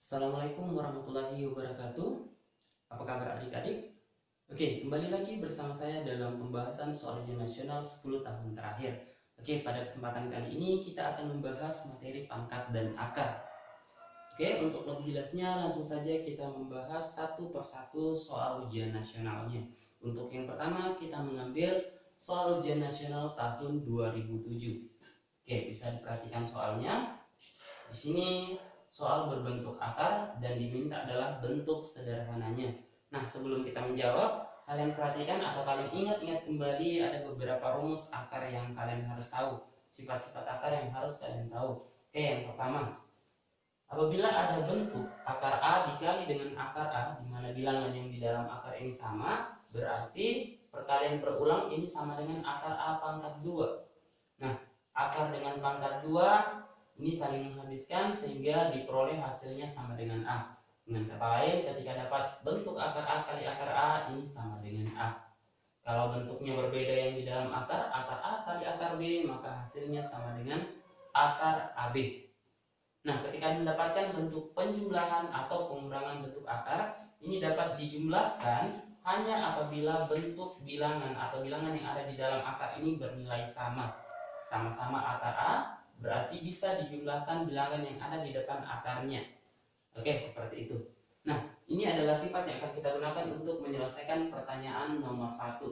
Assalamualaikum warahmatullahi wabarakatuh. Apa kabar adik-adik? Oke, kembali lagi bersama saya dalam pembahasan soal ujian nasional 10 tahun terakhir. Oke, pada kesempatan kali ini kita akan membahas materi pangkat dan akar. Oke, untuk lebih jelasnya langsung saja kita membahas satu persatu soal ujian nasionalnya. Untuk yang pertama kita mengambil soal ujian nasional tahun 2007. Oke, bisa diperhatikan soalnya. Di sini soal berbentuk akar dan diminta adalah bentuk sederhananya. Nah, sebelum kita menjawab, kalian perhatikan atau kalian ingat-ingat kembali ada beberapa rumus akar yang kalian harus tahu. Sifat-sifat akar yang harus kalian tahu. Oke, yang pertama, apabila ada bentuk akar A dikali dengan akar A, di mana bilangan yang di dalam akar ini sama, berarti perkalian berulang ini sama dengan akar A pangkat 2. Nah, akar dengan pangkat 2 ini saling menghabiskan sehingga diperoleh hasilnya sama dengan A. Dengan kata lain, ketika dapat bentuk akar A kali akar A, ini sama dengan A. Kalau bentuknya berbeda yang di dalam akar A kali akar B, maka hasilnya sama dengan akar AB. Nah, ketika mendapatkan bentuk penjumlahan atau pengurangan bentuk akar, ini dapat dijumlahkan hanya apabila bentuk bilangan atau bilangan yang ada di dalam akar ini bernilai sama. Sama-sama akar A, berarti bisa dijumlahkan bilangan yang ada di depan akarnya. Oke, seperti itu. Nah, ini adalah sifat yang akan kita gunakan untuk menyelesaikan pertanyaan nomor 1.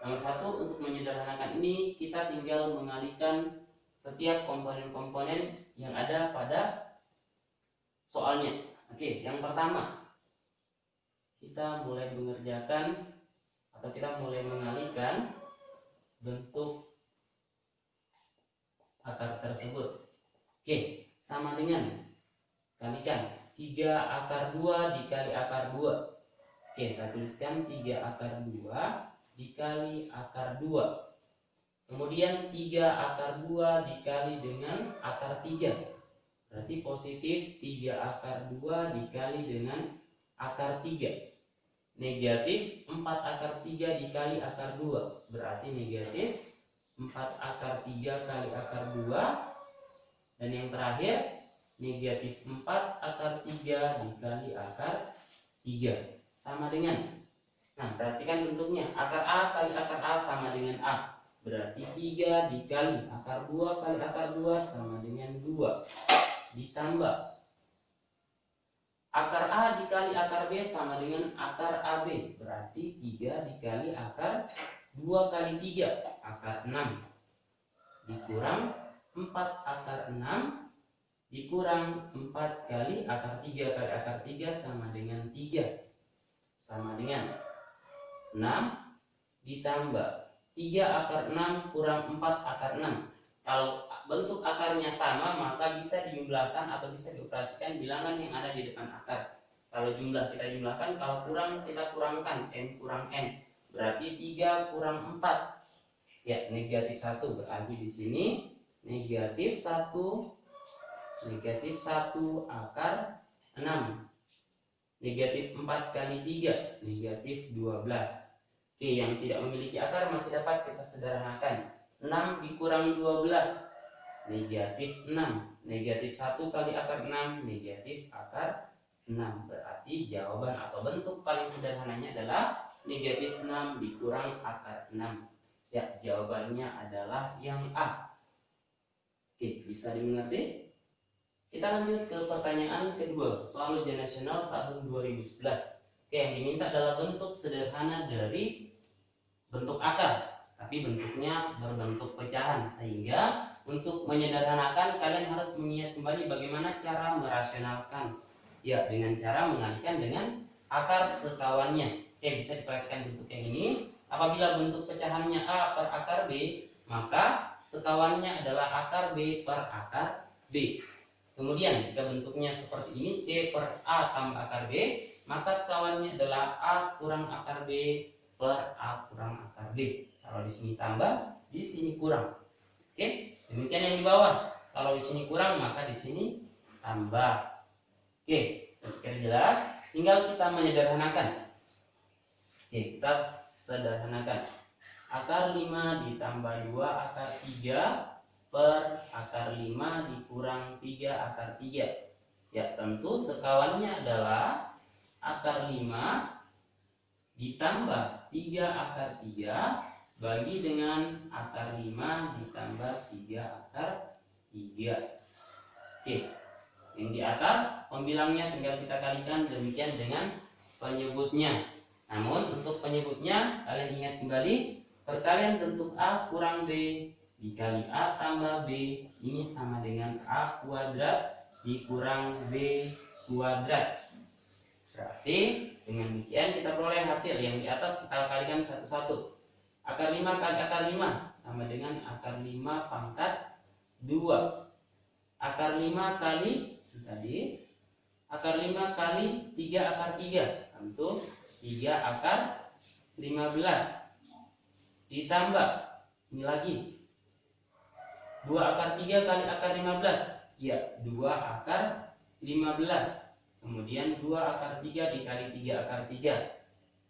Nomor 1, untuk menyederhanakan ini, kita tinggal mengalihkan setiap komponen-komponen yang ada pada soalnya. Oke, yang pertama, kita mulai mengerjakan atau kita mulai mengalihkan bentuk akar tersebut. Oke, sama dengan kalikan 3 akar 2 dikali akar 2. Oke, saya tuliskan 3 akar 2 dikali akar 2. Kemudian 3 akar 2 dikali dengan akar 3. Berarti positif 3 akar 2 dikali dengan akar 3. Negatif 4 akar 3 dikali akar 2. Berarti negatif 4 akar 3 kali akar 2. Dan yang terakhir, negatif 4 akar 3 dikali akar 3. Sama dengan, nah perhatikan bentuknya, akar A kali akar A sama dengan A. Berarti 3 dikali akar 2 kali akar 2 sama dengan 2. Ditambah akar A dikali akar B sama dengan akar AB. Berarti 3 dikali akar 2 kali 3, akar 6. Dikurang 4 akar 6 dikurang 4 kali akar 3 kali akar 3 sama dengan 3. Sama dengan 6 ditambah 3 akar 6 kurang 4 akar 6. Kalau bentuk akarnya sama, maka bisa dijumlahkan atau bisa dioperasikan bilangan yang ada di depan akar. Kalau jumlah kita jumlahkan, kalau kurang kita kurangkan, n kurang n. Berarti 3 kurang 4. Ya, negatif 1. Berarti di sini negatif 1 akar 6. Negatif 4 kali 3, negatif 12. Oke, yang tidak memiliki akar masih dapat kita sederhanakan. 6 dikurang 12, negatif 6. Negatif 1 kali akar 6, negatif akar 6. Berarti jawaban atau bentuk paling sederhananya adalah negatif 6 dikurang akar 6. Ya, jawabannya adalah yang A. Oke, bisa dimengerti? Kita lanjut ke pertanyaan kedua, soal ujian nasional tahun 2011. Oke, yang diminta adalah bentuk sederhana dari bentuk akar, tapi bentuknya berbentuk pecahan, sehingga untuk menyederhanakan kalian harus mengingat kembali bagaimana cara merasionalkan. Ya, dengan cara mengalihkan dengan akar sekawannya. Oke, bisa diperhatikan bentuk yang ini. Apabila bentuk pecahannya A per akar B, maka sekawannya adalah akar B per akar B. Kemudian jika bentuknya seperti ini, C per A tambah akar B, maka sekawannya adalah A kurang akar B per A kurang akar B. Kalau di sini tambah, di sini kurang. Oke, demikian yang di bawah. Kalau di sini kurang, maka di sini tambah. Oke, ketika jelas, tinggal kita menyederhanakan. Oke, kita sederhanakan. Akar 5 ditambah 2 akar 3 per akar 5 dikurang 3 akar 3. Ya, tentu sekawannya adalah akar 5 ditambah 3 akar 3 bagi dengan akar 5 ditambah 3 akar 3. Oke, yang di atas pembilangnya tinggal kita kalikan demikian dengan penyebutnya. Namun untuk penyebutnya kalian ingat kembali, perkalian bentuk A kurang B dikali A tambah B ini sama dengan A kuadrat dikurang B kuadrat. Berarti dengan demikian kita peroleh hasil yang di atas kita kalikan satu-satu. Akar 5 kali akar 5 sama dengan akar 5 pangkat 2. Akar 5 kali tadi akar 5 kali 3 akar 3, tentu 3 akar 15 ditambah ini lagi 2 akar 3 kali akar 15, ya 2 akar 15. Kemudian 2 akar 3 dikali 3 akar 3,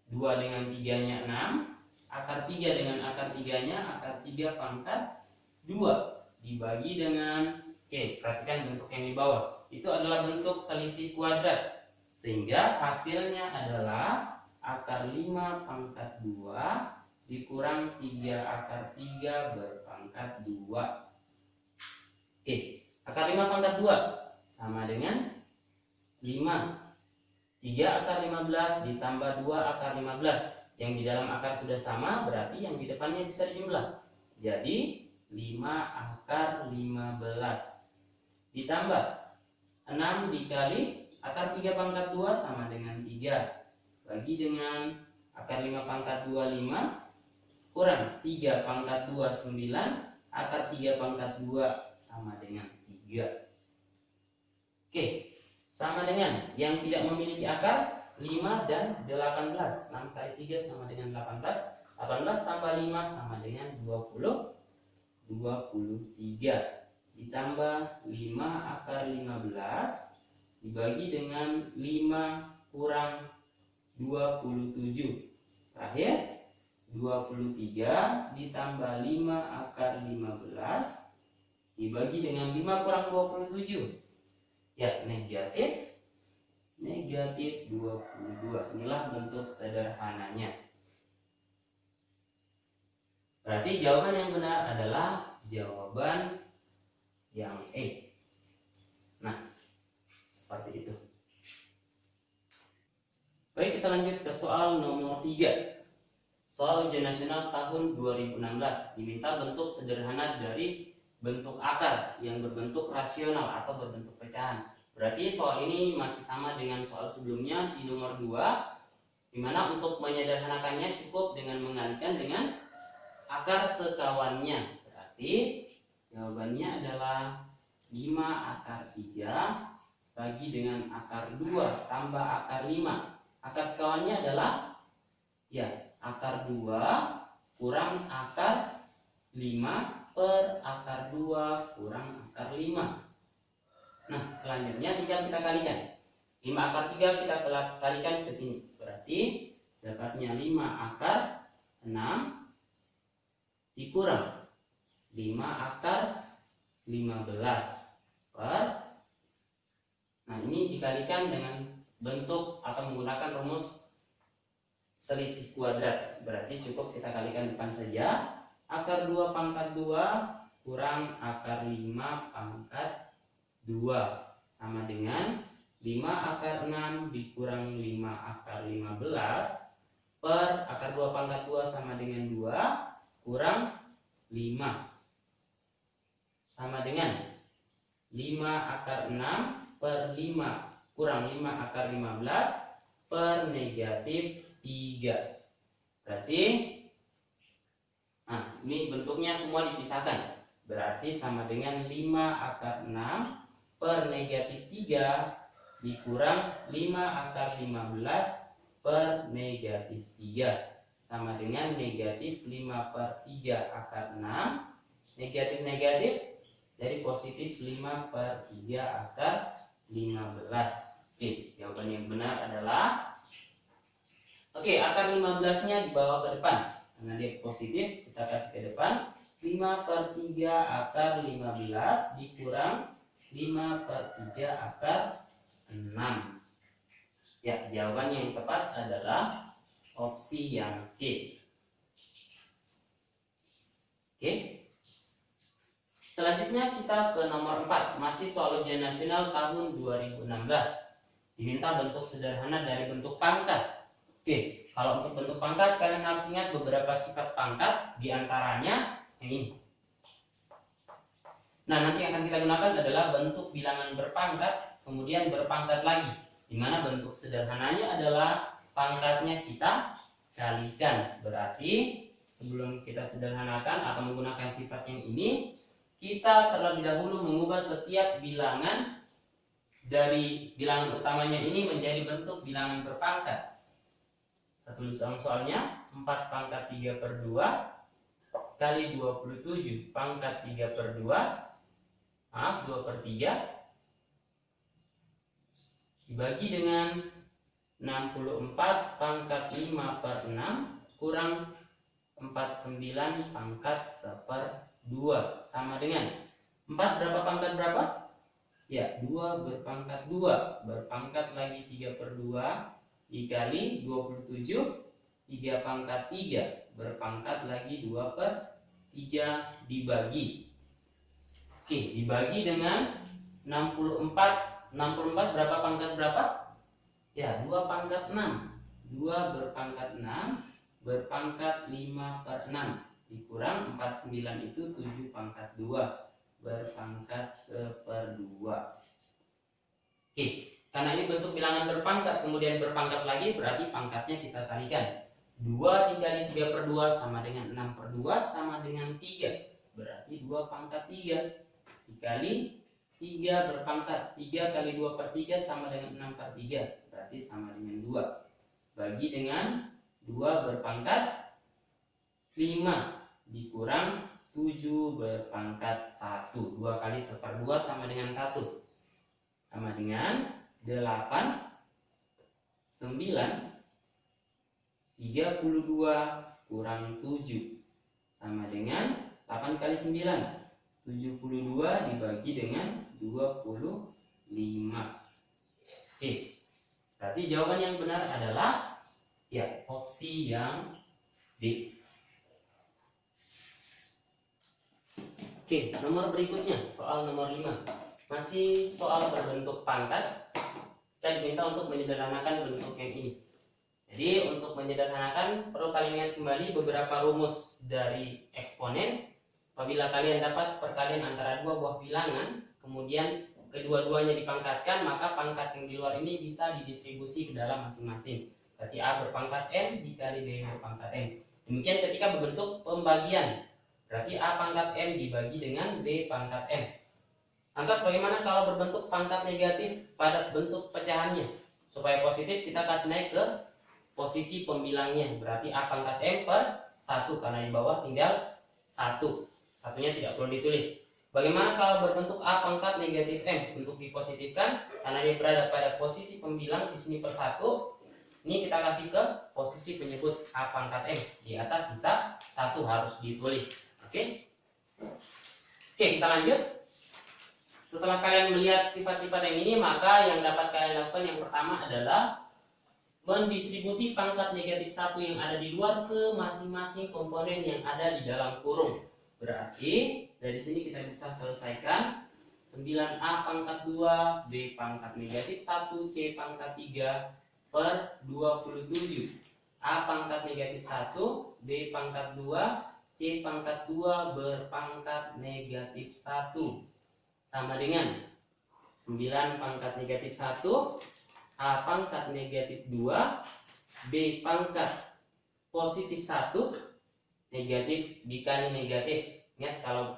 2 dengan 3 nya 6, akar 3 dengan akar 3 nya akar 3 pangkat 2 dibagi dengan, oke, perhatikan bentuk yang di bawah, itu adalah bentuk selisih kuadrat, sehingga hasilnya adalah akar 5 pangkat 2 dikurang 3 akar 3 berpangkat 2. Oke, akar 5 pangkat 2 sama dengan 5. 3 akar 15 ditambah 2 akar 15. Yang di dalam akar sudah sama, berarti yang di depannya bisa dijumlah. Jadi 5 akar 15 ditambah 6 dikali akar 3 pangkat 2 sama dengan 3 bagi dengan akar 5 pangkat 2 5 kurang 3 pangkat 2 9, akar 3 pangkat 2 sama dengan 3. Oke, sama dengan yang tidak memiliki akar 5 dan 18. 6 kali 3 sama dengan 18. 18 tambah 5 sama dengan 23 ditambah 5 akar 15 dibagi dengan 5 kurang 27. Terakhir 23 ditambah 5 akar 15 dibagi dengan 5 kurang 27. Ya, negatif 22. Inilah bentuk sederhananya. Berarti jawaban yang benar adalah jawaban yang E. Nah, seperti itu. Baik, kita lanjut ke soal nomor 3. Soal ujian nasional tahun 2016. Diminta bentuk sederhana dari bentuk akar yang berbentuk rasional atau berbentuk pecahan. Berarti soal ini masih sama dengan soal sebelumnya di nomor 2, dimana untuk menyederhanakannya cukup dengan mengalikan dengan akar sekawannya. Berarti jawabannya adalah 5 akar 3 bagi dengan akar 2 tambah akar 5. Akar sekawannya adalah ya akar 2 kurang akar 5 per akar 2 kurang akar 5. Nah, selanjutnya tinggal kita kalikan. 5 akar 3 kita kalikan ke sini. Berarti dapatnya 5 akar 6 dikurang 5 akar 15 per. Nah, ini dikalikan dengan bentuk atau menggunakan rumus selisih kuadrat. Berarti cukup kita kalikan depan saja. Akar 2 pangkat 2 kurang akar 5 pangkat 2 sama dengan 5 akar 6 dikurang 5 akar 15 per akar 2 pangkat 2 sama dengan 2 kurang 5 sama dengan 5 akar 6 per 5 kurang 5 akar 15 per negatif 3. Berarti nah, ini bentuknya semua dipisahkan. Berarti sama dengan 5 akar 6 per negatif 3 dikurang 5 akar 15 per negatif 3 sama dengan negatif 5 per 3 akar 6. Negatif-negatif dari positif 5 per 3 akar 15. Oke, jawaban yang benar adalah akar 15-nya dibawa ke depan. Karena dia positif, kita kasih ke depan. 5 per 3 akar 15 dikurang 5 per 3 akar 6. Ya, jawaban yang tepat adalah opsi yang C. Oke. Selanjutnya kita ke nomor 4, masih soal ujian nasional tahun 2016. Diminta bentuk sederhana dari bentuk pangkat. Oke, kalau untuk bentuk pangkat kalian harus ingat beberapa sifat pangkat, diantaranya yang ini. Nah, nanti yang akan kita gunakan adalah bentuk bilangan berpangkat, kemudian berpangkat lagi, di mana bentuk sederhananya adalah pangkatnya kita kalikan. Berarti sebelum kita sederhanakan atau menggunakan sifat yang ini, kita terlebih dahulu mengubah setiap bilangan dari bilangan utamanya ini menjadi bentuk bilangan berpangkat. Saya tulis soalnya, 4 pangkat 3/2 kali 27 pangkat 3/2, 2/3 dibagi dengan 64 pangkat 5/6 kurang 49 pangkat 1/2 sama dengan 4 berapa pangkat berapa? Ya, 2 berpangkat 2 berpangkat lagi 3/2 dikali 27 3 pangkat 3 berpangkat lagi 2/3 dibagi. Oke, dibagi dengan 64 berapa pangkat berapa? Ya, 2 pangkat 6. 2 berpangkat 6 berpangkat 5/6 dikurang 49 itu 7 pangkat 2 berpangkat 1/2. Oke, karena ini bentuk bilangan berpangkat kemudian berpangkat lagi, berarti pangkatnya kita kalikan. 2 dikali 3/2 sama dengan 6/2 sama dengan 3. Berarti 2 pangkat 3 dikali 3 berpangkat 3 kali 2/3 sama dengan 6/3, berarti sama dengan 2. Bagi dengan 2 berpangkat 5 dikurang 7 berpangkat 1. 2 kali 1/2 sama dengan 1. Sama dengan 8, 9, 32 kurang 7. Sama dengan 8 kali 9. 72 dibagi dengan 25. Oke, berarti jawaban yang benar adalah ya opsi yang D. Oke, nomor berikutnya soal nomor 5. Masih soal berbentuk pangkat. Kita diminta untuk menyederhanakan bentuk yang ini. Jadi untuk menyederhanakan perlu kalian ingat kembali beberapa rumus dari eksponen. Apabila kalian dapat perkalian antara dua buah bilangan, kemudian kedua-duanya dipangkatkan, maka pangkat yang di luar ini bisa didistribusi ke dalam masing-masing. Berarti A berpangkat M dikali B berpangkat M. Demikian ketika berbentuk pembagian. Berarti A pangkat M dibagi dengan B pangkat M. Lantas bagaimana kalau berbentuk pangkat negatif pada bentuk pecahannya? Supaya positif kita kasih naik ke posisi pembilangnya. Berarti A pangkat M per 1, karena di bawah tinggal 1. Satunya tidak perlu ditulis. Bagaimana kalau berbentuk A pangkat negatif M? Untuk dipositifkan, karena dia berada pada posisi pembilang di sini per 1. Ini kita kasih ke posisi penyebut A pangkat M. Di atas sisa 1 harus ditulis. Oke, kita lanjut. Setelah kalian melihat sifat-sifat yang ini, maka yang dapat kalian lakukan yang pertama adalah mendistribusi pangkat negatif 1 yang ada di luar ke masing-masing komponen yang ada di dalam kurung. Berarti dari sini kita bisa selesaikan 9A pangkat 2 B pangkat negatif 1 C pangkat 3 per 27. A pangkat negatif 1 B pangkat 2 C pangkat 2 berpangkat negatif 1 sama dengan 9 pangkat negatif 1 A pangkat negatif 2 B pangkat positif 1 negatif dikali negatif. Ingat kalau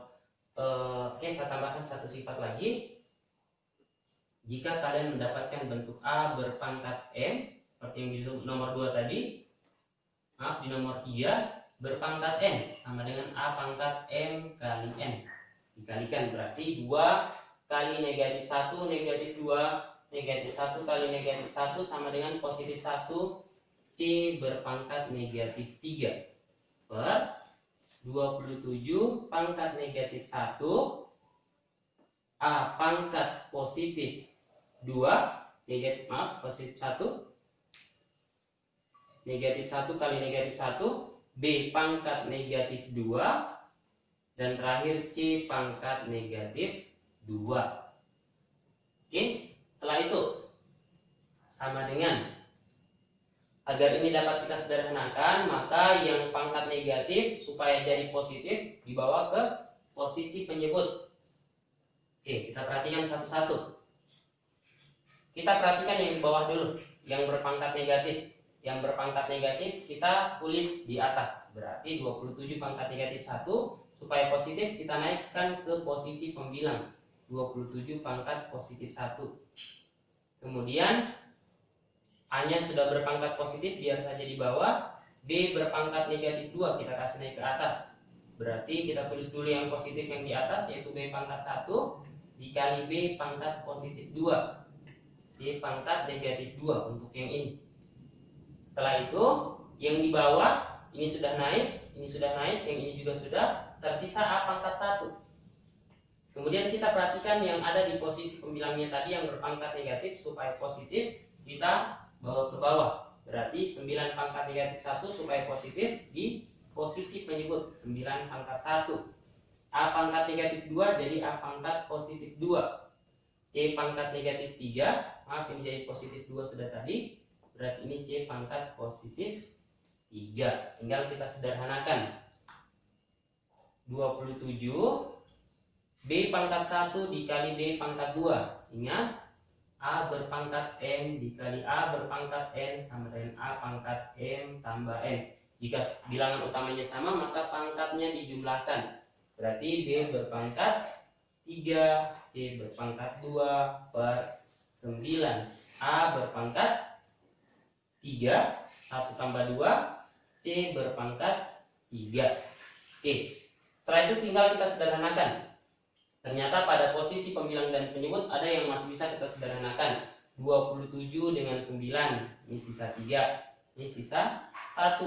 saya tambahkan satu sifat lagi. Jika kalian mendapatkan bentuk A berpangkat M seperti yang di nomor 2 tadi, di nomor 3 berpangkat N sama dengan A pangkat M kali N. Dikalikan berarti 2 kali negatif 1 negatif 2 negatif 1 kali negatif 1 sama dengan positif 1 C berpangkat negatif 3 per 27 pangkat negatif 1 A pangkat positif 2 positif 1, negatif 1 kali negatif 1, B pangkat negatif 2, dan terakhir C pangkat negatif 2. Oke, setelah itu sama dengan, agar ini dapat kita sederhanakan, maka yang pangkat negatif supaya jadi positif dibawa ke posisi penyebut. Oke, kita perhatikan satu-satu. Kita perhatikan yang di bawah dulu, yang berpangkat negatif. Yang berpangkat negatif kita tulis di atas. Berarti 27 pangkat negatif 1, supaya positif kita naikkan ke posisi pembilang. 27 pangkat positif 1. Kemudian A-nya sudah berpangkat positif, biar saja di bawah. B berpangkat negatif 2, kita kasih naik ke atas. Berarti kita tulis dulu yang positif yang di atas, yaitu B pangkat 1 dikali B pangkat positif 2, C pangkat negatif 2 untuk yang ini. Setelah itu yang di bawah ini sudah naik, yang ini juga sudah, tersisa A pangkat 1. Kemudian kita perhatikan yang ada di posisi pembilangnya tadi yang berpangkat negatif, supaya positif kita bawa ke bawah. Berarti 9 pangkat negatif 1 supaya positif di posisi penyebut 9 pangkat 1. A pangkat negatif 2 jadi A pangkat positif 2. C pangkat negatif 3, maaf ini jadi positif 2 sudah tadi, berarti ini C pangkat positif 3. Tinggal kita sederhanakan. 27 B pangkat 1 dikali B pangkat 2. Ingat, A berpangkat M dikali A berpangkat N sama dengan A pangkat M tambah N. Jika bilangan utamanya sama, maka pangkatnya dijumlahkan. Berarti B berpangkat 3, C berpangkat 2 per 9. A berpangkat 3, 1 tambah 2, C berpangkat 3. Oke, setelah itu tinggal kita sederhanakan. Ternyata pada posisi pembilang dan penyebut ada yang masih bisa kita sederhanakan. 27 dengan 9, ini sisa 3, ini sisa 1.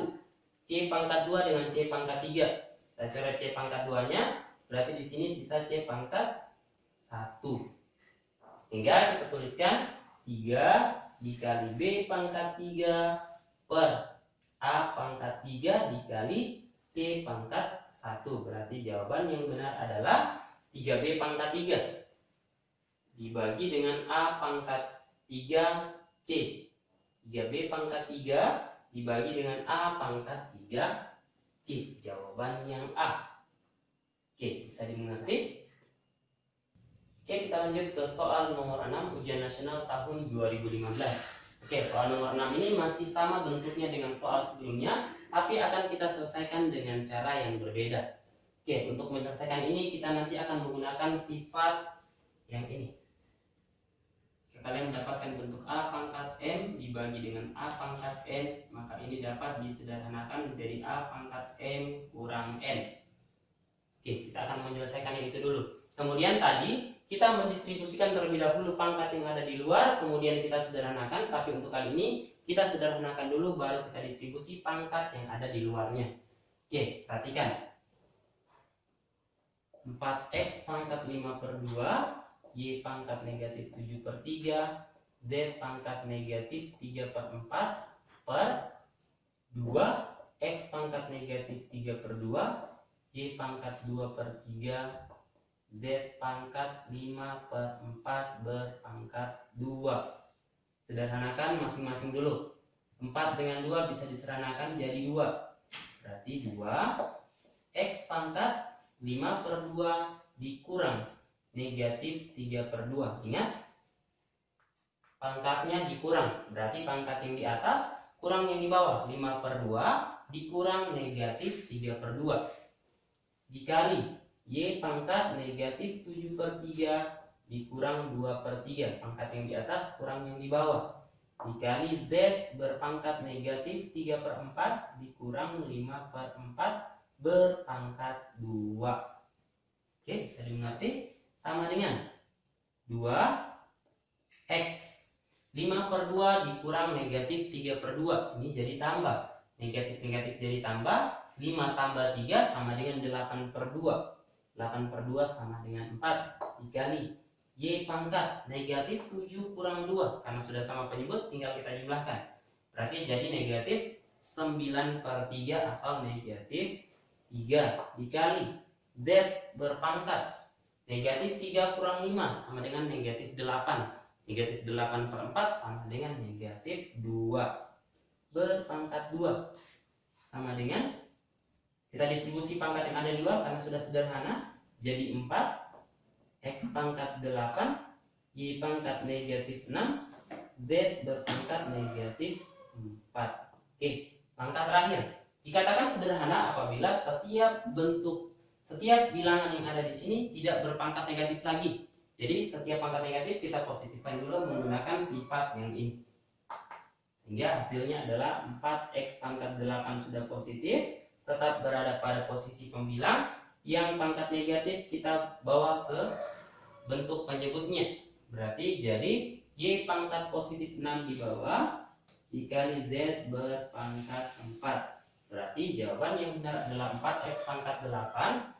C pangkat 2 dengan C pangkat 3. Kita coret C pangkat 2-nya, berarti di sini sisa C pangkat 1. Hingga kita tuliskan 3 dikali B pangkat 3 per A pangkat 3 dikali C pangkat 1. Berarti jawaban yang benar adalah 3B pangkat 3 dibagi dengan A pangkat 3C. 3B pangkat 3 dibagi dengan A pangkat 3C. Jawaban yang A. Oke, bisa dimengerti? Oke, kita lanjut ke soal nomor 6 ujian nasional tahun 2015. Oke, soal nomor 6 ini masih sama bentuknya dengan soal sebelumnya, tapi akan kita selesaikan dengan cara yang berbeda. Oke, untuk menyelesaikan ini kita nanti akan menggunakan sifat yang ini. Kalian mendapatkan bentuk A pangkat M dibagi dengan A pangkat N, maka ini dapat disederhanakan menjadi A pangkat M kurang N. Oke, kita akan menyelesaikan yang itu dulu. Kemudian tadi kita mendistribusikan terlebih dahulu pangkat yang ada di luar, kemudian kita sederhanakan, tapi untuk kali ini kita sederhanakan dulu baru kita distribusi pangkat yang ada di luarnya. Oke, perhatikan. 4x pangkat 5 per 2, Y pangkat negatif 7 per 3, Z pangkat negatif 3 per 4 per 2, X pangkat negatif 3 per 2, Y pangkat 2 per 3, Z pangkat 5 per 4 berpangkat 2. Sederhanakan masing-masing dulu. 4 dengan 2 bisa disederhanakan jadi 2. Berarti 2 X pangkat 5 per 2 dikurang negatif 3 per 2. Ingat, pangkatnya dikurang, berarti pangkat yang di atas kurang yang di bawah. 5 per 2 dikurang negatif 3 per 2 dikali Y pangkat negatif 7 per 3 dikurang 2 per 3. Pangkat yang di atas kurang yang di bawah, dikali Z berpangkat negatif 3 per 4 dikurang 5 per 4 berpangkat 2. Oke, bisa dimengerti? Sama dengan 2x 5 per 2 dikurang negatif 3 per 2. Ini jadi tambah. Negatif-negatif jadi tambah. 5 tambah 3 sama dengan 8 per 2. 8 per 2 sama dengan 4 dikali Y pangkat negatif 7 kurang 2. Karena sudah sama penyebut, tinggal kita jumlahkan. Berarti jadi negatif 9/3 atau negatif 3 dikali Z berpangkat negatif 3 kurang 5 sama dengan negatif 8. Negatif 8/4 sama dengan negatif 2 berpangkat 2. Sama dengan, kita distribusi pangkat yang ada 2 karena sudah sederhana. Jadi 4 X pangkat 8 Y pangkat negatif 6 Z berpangkat negatif 4. Oke, langkah terakhir. Dikatakan sederhana apabila setiap bilangan yang ada di sini tidak berpangkat negatif lagi. Jadi setiap pangkat negatif kita positifkan dulu menggunakan sifat yang ini. Sehingga hasilnya adalah 4X pangkat 8 sudah positif, tetap berada pada posisi pembilang. Yang pangkat negatif kita bawa ke bentuk penyebutnya. Berarti jadi Y pangkat positif 6 di bawah dikali Z berpangkat 4. Berarti jawaban yang benar adalah 4X pangkat 8.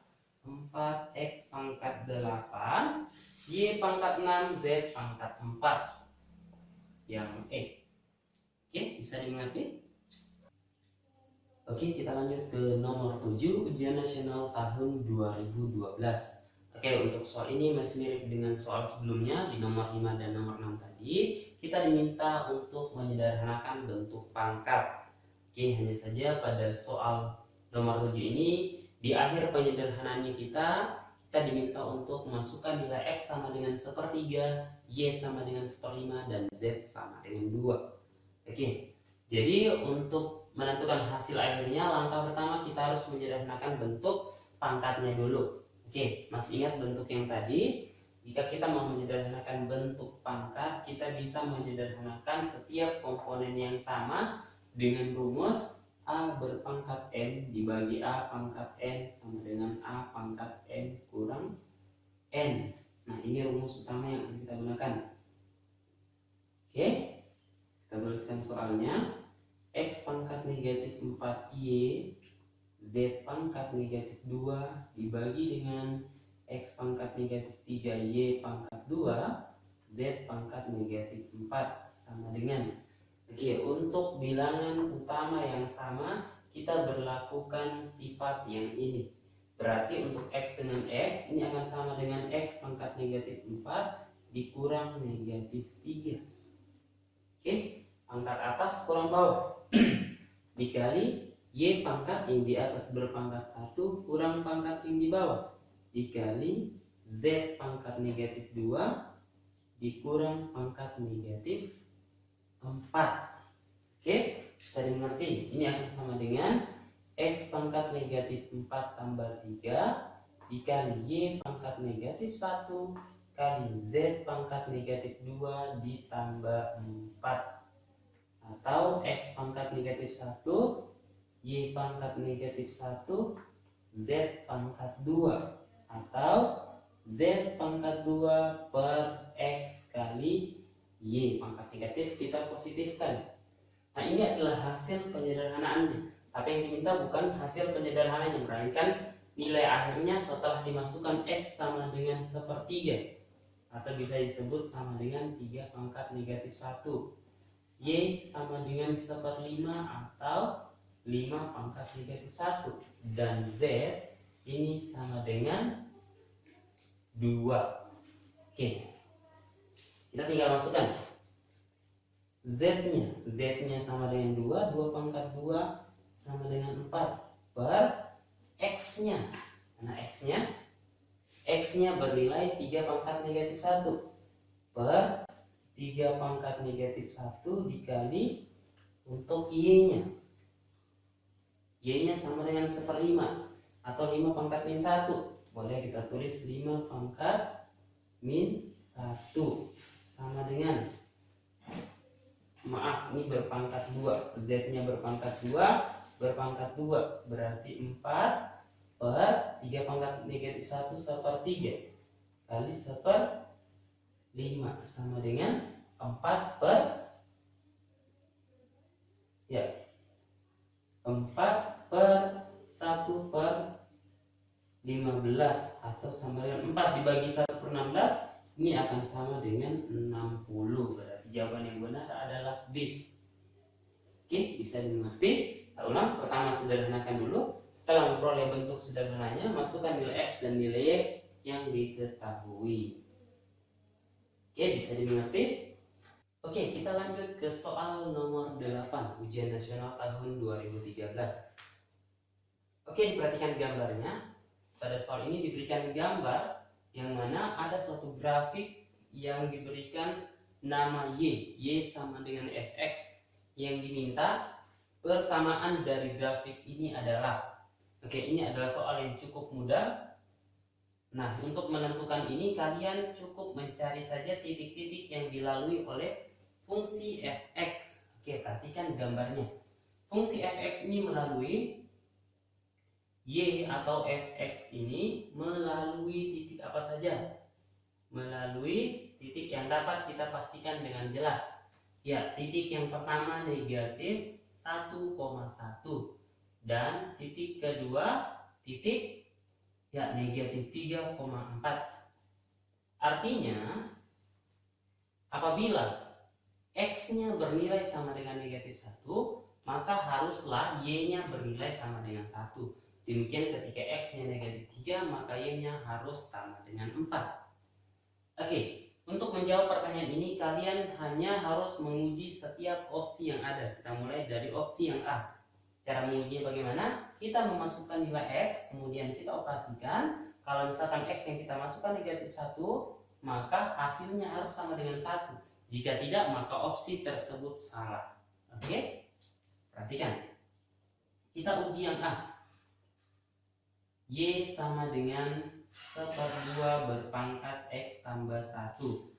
4X pangkat 8 Y pangkat 6 Z pangkat 4. Yang E. Oke, bisa dimengerti? Oke, kita lanjut ke nomor 7, ujian nasional tahun 2012. Oke, untuk soal ini masih mirip dengan soal sebelumnya di nomor 5 dan nomor 6 tadi. Kita diminta untuk menyederhanakan bentuk pangkat. Oke, hanya saja pada soal nomor 7 ini di akhir penyederhanaannya kita diminta untuk memasukkan nilai X sama dengan 1/3, Y sama dengan 1/5, dan Z sama dengan 2. Oke, jadi untuk menentukan hasil akhirnya, langkah pertama kita harus menyederhanakan bentuk pangkatnya dulu. Oke, masih ingat bentuk yang tadi? Jika kita mau menyederhanakan bentuk pangkat, kita bisa menyederhanakan setiap komponen yang sama dengan rumus A berpangkat N dibagi A pangkat N sama dengan A pangkat N kurang N. Nah, ini rumus utama yang akan kita gunakan. Oke, kita tuliskan soalnya. X pangkat negatif 4Y Z pangkat negatif 2 dibagi dengan X pangkat negatif 3Y pangkat 2 Z pangkat negatif 4 sama dengan. Oke, untuk bilangan utama yang sama kita berlakukan sifat yang ini. Berarti untuk X dengan X ini akan sama dengan X pangkat negatif 4 dikurang negatif 3. Oke, pangkat atas kurang bawah dikali Y pangkat yang di atas berpangkat 1 kurang pangkat yang di bawah dikali Z pangkat negatif 2 dikurang pangkat negatif 4. Oke, bisa dimengerti. Ini akan sama dengan X pangkat negatif 4 tambah 3 dikali Y pangkat negatif 1 kali Z pangkat negatif 2 ditambah 4. Atau X pangkat negatif 1 Y pangkat negatif 1 Z pangkat 2 atau Z pangkat 2 per X kali Y pangkat negatif kita positifkan. Nah, ini adalah hasil penyederhanaannya. Tapi yang diminta bukan hasil penyederhanaannya, melainkan nilai akhirnya setelah dimasukkan X sama dengan 1/3 atau bisa disebut sama dengan 3 pangkat negatif 1. Y sama dengan 1/5 atau 5 pangkat negatif 1. Dan Z ini sama dengan 2. Oke, kita tinggal masukkan Z-nya sama dengan 2 pangkat 2 sama dengan 4 per X-nya. Karena X-nya bernilai 3 pangkat negatif 1 per 3 pangkat negatif 1 dikali untuk Y-nya. Y-nya sama dengan 1/5 atau 5 pangkat min 1. Boleh kita tulis 5 pangkat min 1 sama dengan, maaf, ini berpangkat 2. Z-nya berpangkat 2 berarti 4 per 3 pangkat negatif 1 1/3 kali 1/5 sama dengan 4 per 1 per 15 atau sama dengan 4 dibagi 1/16 ini akan sama dengan 60. Berarti jawaban yang benar adalah B. Oke, bisa dimengerti. Kita ulang. Pertama sederhanakan dulu. Setelah memperoleh bentuk sederhananya, masukkan nilai X dan nilai Y yang diketahui. Oke, bisa dimengerti. Oke, kita lanjut ke soal nomor 8, ujian nasional tahun 2013. Oke, diperhatikan gambarnya. Pada soal ini diberikan gambar yang mana ada suatu grafik yang diberikan nama Y sama dengan Fx. Yang diminta persamaan dari grafik ini adalah, oke, ini adalah soal yang cukup mudah. Nah, untuk menentukan ini kalian cukup mencari saja titik-titik yang dilalui oleh fungsi Fx. Oke, perhatikan gambarnya. Fungsi Fx ini melalui Y atau Fx ini melalui titik apa saja? Melalui titik yang dapat kita pastikan dengan jelas. Ya, titik yang pertama negatif 1,1 dan titik kedua titik ya negatif 3,4. Artinya apabila X-nya bernilai sama dengan negatif 1, maka haruslah Y-nya bernilai sama dengan 1. Demikian ketika X-nya negatif 3, maka Y-nya harus sama dengan 4. Oke. Untuk menjawab pertanyaan ini, kalian hanya harus menguji setiap opsi yang ada. Kita mulai dari opsi yang A. Cara mengujinya bagaimana? Kita memasukkan nilai X, kemudian kita operasikan. Kalau misalkan X yang kita masukkan negatif 1, maka hasilnya harus sama dengan 1. Jika tidak, maka opsi tersebut salah. Oke? Perhatikan. Kita uji yang A. Y sama dengan 1/2 berpangkat X tambah 1.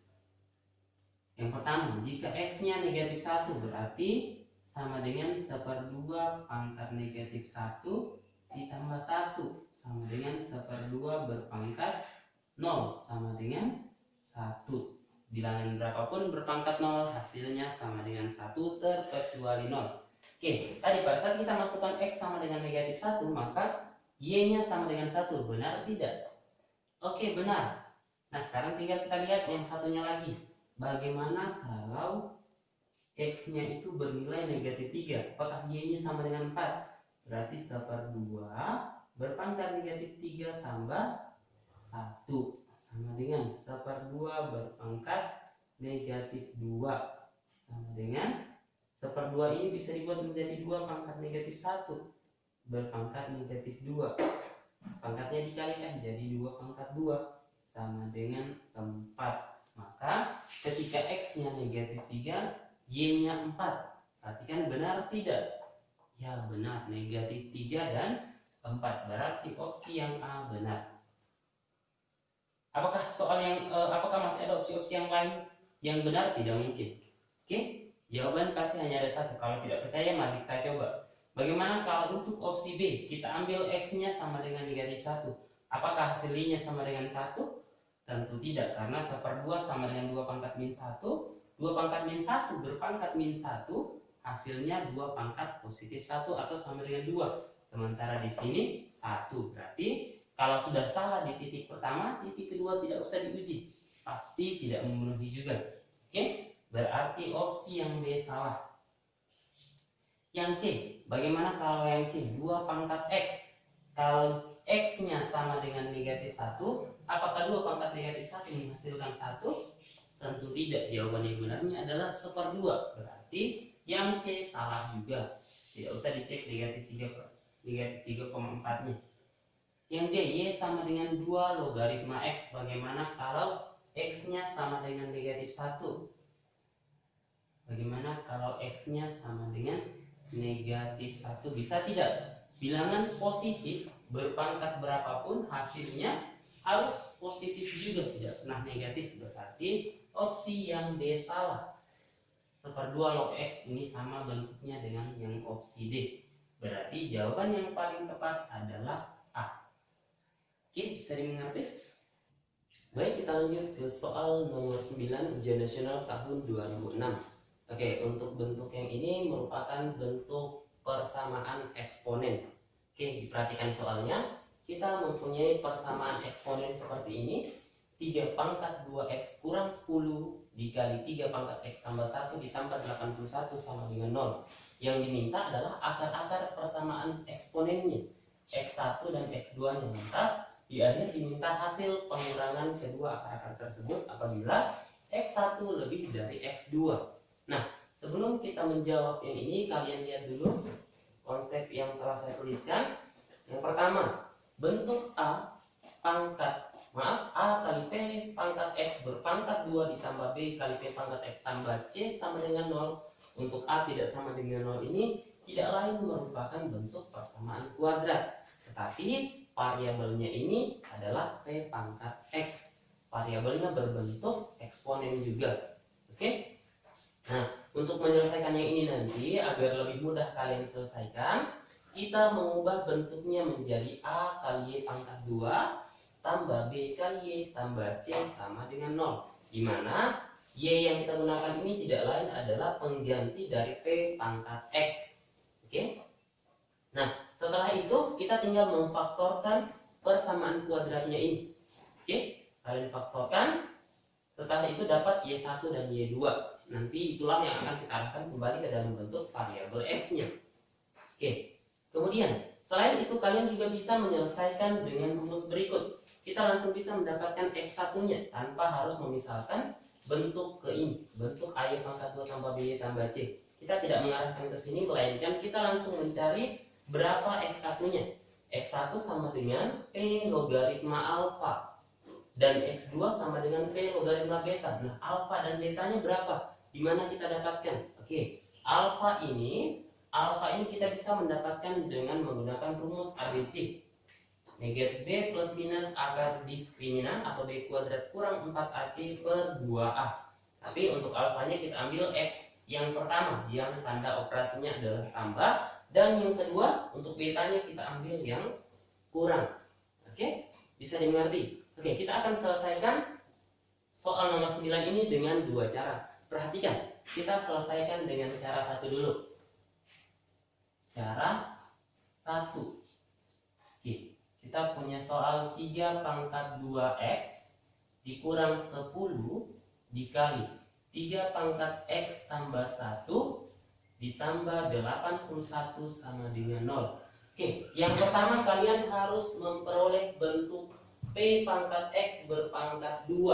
Yang pertama, jika X-nya negatif 1 berarti sama dengan 1/2 pangkat negatif 1 ditambah 1 sama dengan 1/2 berpangkat 0 sama dengan 1. Bilangan berapapun berpangkat 0 hasilnya sama dengan 1 terkecuali 0. Oke, tadi pada saat kita masukkan X sama dengan negatif 1, maka Y-nya sama dengan 1. Benar tidak? Oke, benar. Nah, sekarang tinggal kita lihat yang satunya lagi. Bagaimana kalau X-nya itu bernilai negatif 3? Apakah Y-nya sama dengan 4? Berarti 1/2 berpangkat negatif 3 tambah 1 sama dengan 1/2 berpangkat negatif 2 sama dengan 1/2 ini bisa dibuat menjadi 2 pangkat negatif 1 berpangkat negatif 2. Pangkatnya dikalikan jadi 2 pangkat 2 sama dengan 4. Maka ketika X-nya negatif 3, Y-nya 4. Perhatikan benar tidak? Ya benar, negatif 3 dan 4. Berarti opsi yang A benar. Apakah masih ada opsi-opsi yang lain yang benar? Tidak mungkin. Oke, jawaban pasti hanya ada satu. Kalau tidak percaya, mari kita coba. Bagaimana kalau untuk opsi B, kita ambil X-nya sama dengan negatif 1. Apakah hasilnya sama dengan 1? Tentu tidak, karena 1/2 sama dengan 2 pangkat min 1. 2 pangkat min 1 berpangkat min 1, hasilnya 2 pangkat positif 1 atau sama dengan 2. Sementara di sini 1. Berarti kalau sudah salah di titik pertama, titik kedua tidak usah diuji. Pasti tidak memenuhi juga. Oke? Berarti opsi yang B salah. Yang C, bagaimana kalau yang C? 2 pangkat X. Kalau X-nya sama dengan negatif 1, apakah 2 pangkat negatif 1 menghasilkan 1? Tentu tidak. Jawaban yang benarnya adalah 1/2. Berarti yang C salah juga. Tidak usah dicek negatif 3,4-nya. Yang D, Y sama dengan 2 logaritma X. Bagaimana kalau X-nya sama dengan negatif 1? Bagaimana kalau X-nya sama dengan negatif 1? Bisa tidak? Bilangan positif berpangkat berapapun hasilnya harus positif juga, tidak pernah negatif. Berarti opsi yang D salah. 1/2 log X ini sama bentuknya dengan yang opsi D. Berarti jawaban yang paling tepat adalah A. Oke, bisa dimengerti? Baik, kita lanjut ke soal nomor 9 ujian nasional tahun 2006. Oke, untuk bentuk yang ini merupakan bentuk persamaan eksponen. Oke, diperhatikan soalnya. Kita mempunyai persamaan eksponen seperti ini. 3 pangkat 2x kurang 10 dikali 3 pangkat x tambah 1 ditambah 81 sama dengan 0. Yang diminta adalah akar-akar persamaan eksponennya, x1 dan x2 nya. Lantas di akhir diminta hasil pengurangan kedua akar-akar tersebut apabila x1 lebih dari x2. Nah, sebelum kita menjawab yang ini, kalian lihat dulu konsep yang telah saya tuliskan. Yang pertama, bentuk A kali P pangkat X berpangkat 2 ditambah B kali P pangkat X tambah C sama dengan 0. Untuk A tidak sama dengan 0 ini tidak lain merupakan bentuk persamaan kuadrat, tetapi variabelnya ini adalah P pangkat X. Variabelnya berbentuk eksponen juga. Oke? Nah, untuk menyelesaikan yang ini nanti agar lebih mudah kalian selesaikan, kita mengubah bentuknya menjadi A kali Y pangkat 2 tambah B kali Y tambah C sama dengan 0, di mana Y yang kita gunakan ini tidak lain adalah pengganti dari P pangkat X. Oke? Nah, setelah itu kita tinggal memfaktorkan persamaan kuadratnya ini. Oke? Kalian faktorkan, setelah itu dapat Y1 dan Y2. Nanti itulah yang akan kita arahkan kembali ke dalam bentuk variabel X-nya. Oke. Kemudian, selain itu kalian juga bisa menyelesaikan dengan rumus berikut. Kita langsung bisa mendapatkan X1-nya tanpa harus memisahkan bentuk ke ini, bentuk AY pangkat 2 tambah BY tambah C. Kita tidak mengarahkan ke sini, melainkan kita langsung mencari berapa X1-nya. X1 sama dengan P logaritma alfa, dan X2 sama dengan P logaritma beta. Nah, alfa dan betanya berapa? Di mana kita dapatkan? Oke, alfa ini kita bisa mendapatkan dengan menggunakan rumus ABC. Negatif B plus minus akar diskriminan atau B kuadrat kurang 4AC per 2A. Tapi untuk alfanya kita ambil X yang pertama yang tanda operasinya adalah tambah, dan yang kedua untuk betanya kita ambil yang kurang. Oke, bisa dimengerti? Oke, kita akan selesaikan soal nomor 9 ini dengan dua cara. Perhatikan, kita selesaikan dengan cara satu dulu. Cara satu. Oke. Kita punya soal 3 pangkat 2x dikurang 10 dikali 3 pangkat x tambah 1 ditambah 81 sama dengan 0. Oke, yang pertama kalian harus memperoleh bentuk P pangkat x berpangkat 2.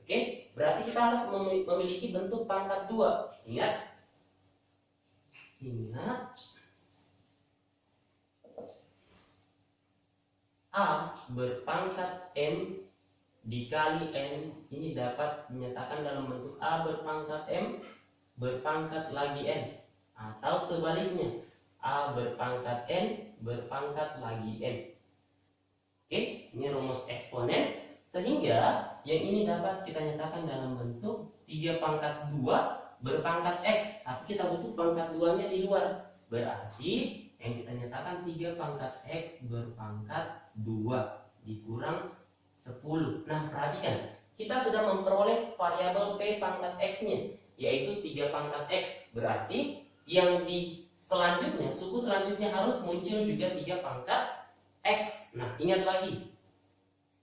Oke, berarti kita harus memiliki bentuk pangkat 2. Ingat. A berpangkat M dikali N ini dapat dinyatakan dalam bentuk A berpangkat M berpangkat lagi N, atau sebaliknya A berpangkat N berpangkat lagi N. Oke, ini rumus eksponen, sehingga yang ini dapat kita nyatakan dalam bentuk 3 pangkat 2 berpangkat X, tapi kita butuh pangkat 2 nya di luar. Berarti yang kita nyatakan 3 pangkat X berpangkat 2 dikurang 10. Nah, perhatikan, kita sudah memperoleh variabel P pangkat X-nya, yaitu 3 pangkat X. Berarti yang di selanjutnya, suku selanjutnya harus muncul juga 3 pangkat X. Nah, ingat lagi,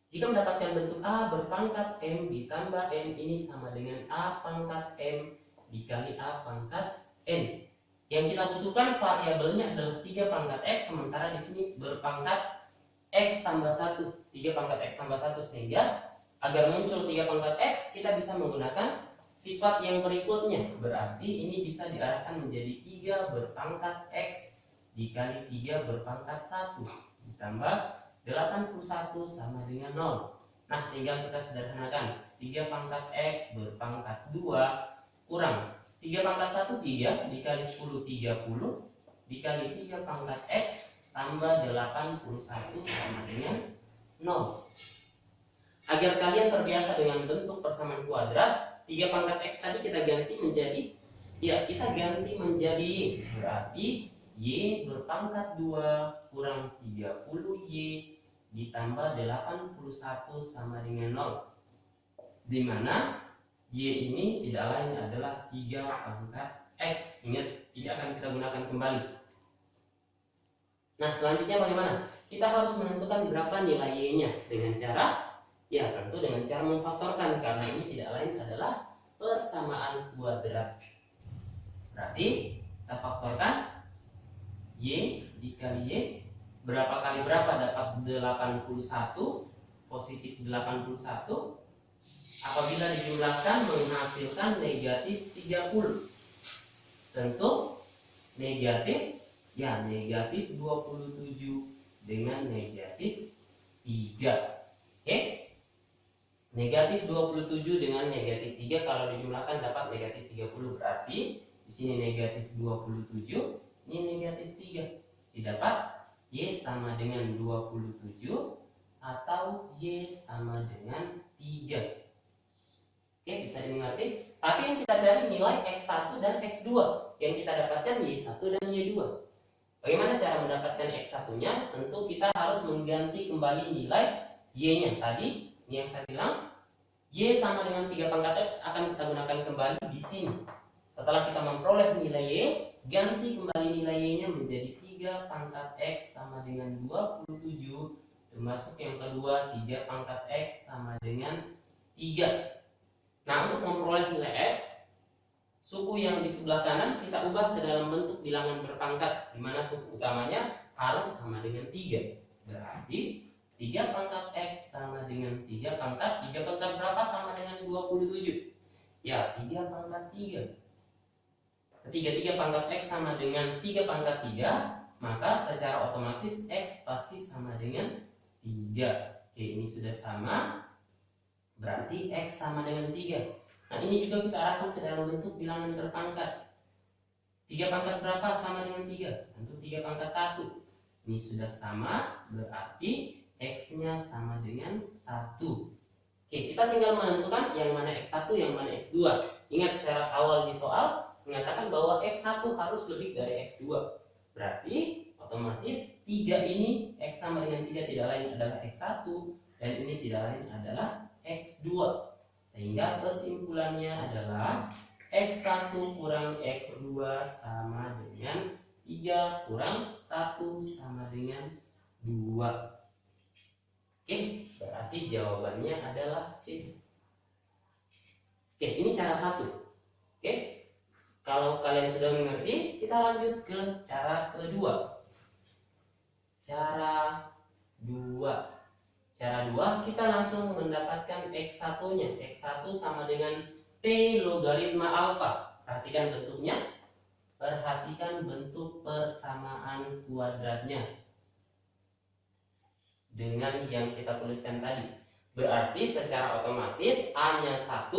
jika mendapatkan bentuk A berpangkat M ditambah N, ini sama dengan A pangkat M dikali A pangkat N. Yang kita butuhkan variabelnya adalah 3 pangkat X, sementara di sini berpangkat X tambah 1, 3 pangkat X tambah 1, sehingga agar muncul 3 pangkat X kita bisa menggunakan sifat yang berikutnya. Berarti ini bisa diarahkan menjadi 3 berpangkat X dikali 3 berpangkat 1 ditambah 81 sama dengan 0. Nah, tinggal kita sederhanakan. 3 pangkat X berpangkat 2 kurang 3 pangkat 1 3 dikali 10 30 dikali 3 pangkat X tambah 81 sama dengan 0. Agar kalian terbiasa dengan bentuk persamaan kuadrat, 3 pangkat X tadi kita ganti menjadi Y. Berarti Y berpangkat 2 kurang 30Y ditambah 81 sama dengan 0. Di mana Y ini tidak lain adalah 3 pangkat X. Ingat, tidak akan kita gunakan kembali. Nah, selanjutnya bagaimana? Kita harus menentukan berapa nilai Y-nya dengan cara Ya, tentu dengan cara memfaktorkan, karena ini tidak lain adalah persamaan kuadrat. Berarti kita faktorkan Y dikali Y. Berapa kali berapa? Dapat 81, positif 81. Apabila dijumlahkan menghasilkan negatif 30. Tentu negatif, ya negatif 27 dengan negatif 3. Oke? Negatif 27 dengan negatif 3 kalau dijumlahkan dapat negatif 30. Berarti di sini negatif 27, ini negatif 3. Didapat Y sama dengan 27 atau Y sama dengan 3. Oke, bisa dimengerti? Tapi yang kita cari nilai X1 dan X2. Yang kita dapatkan Y1 dan Y2. Bagaimana cara mendapatkan X1-nya? Tentu kita harus mengganti kembali nilai Y-nya. Tadi yang saya bilang, Y sama dengan 3 pangkat X akan kita gunakan kembali di sini. Setelah kita memperoleh nilai Y, ganti kembali nilai Y-nya menjadi 3 pangkat X sama dengan 27. Termasuk yang kedua, 3 pangkat X sama dengan 3. Nah, untuk memperoleh nilai X, suku yang di sebelah kanan kita ubah ke dalam bentuk bilangan berpangkat, di mana suku utamanya harus sama dengan 3. Berarti 3 pangkat X sama dengan 3 pangkat. 3 pangkat berapa sama dengan 27? Ya, 3 pangkat 3. Ketika 3 pangkat X sama dengan 3 pangkat 3, maka secara otomatis X pasti sama dengan 3. Oke, ini sudah sama. Berarti X sama dengan 3. Nah, ini juga kita arahkan ke dalam bentuk bilangan berpangkat. 3 pangkat berapa sama dengan 3? Tentu 3 pangkat 1. Ini sudah sama, berarti X-nya sama dengan 1. Oke, kita tinggal menentukan yang mana X1, yang mana X2. Ingat syarat awal di soal mengatakan bahwa X1 harus lebih dari X2. Berarti otomatis 3 ini X sama dengan 3 tidak lain adalah X1, dan ini tidak lain adalah X2. Sehingga kesimpulannya adalah X1 kurang X2 sama dengan 3 kurang 1 sama dengan 2. Oke, berarti jawabannya adalah C. Oke, ini cara satu. Oke, kalau kalian sudah mengerti, kita lanjut ke cara kedua. Cara 2. Cara 2, kita langsung mendapatkan X1-nya. X1 sama dengan P logaritma alfa. Perhatikan bentuknya. Perhatikan bentuk persamaan kuadratnya dengan yang kita tuliskan tadi. Berarti secara otomatis A-nya 1,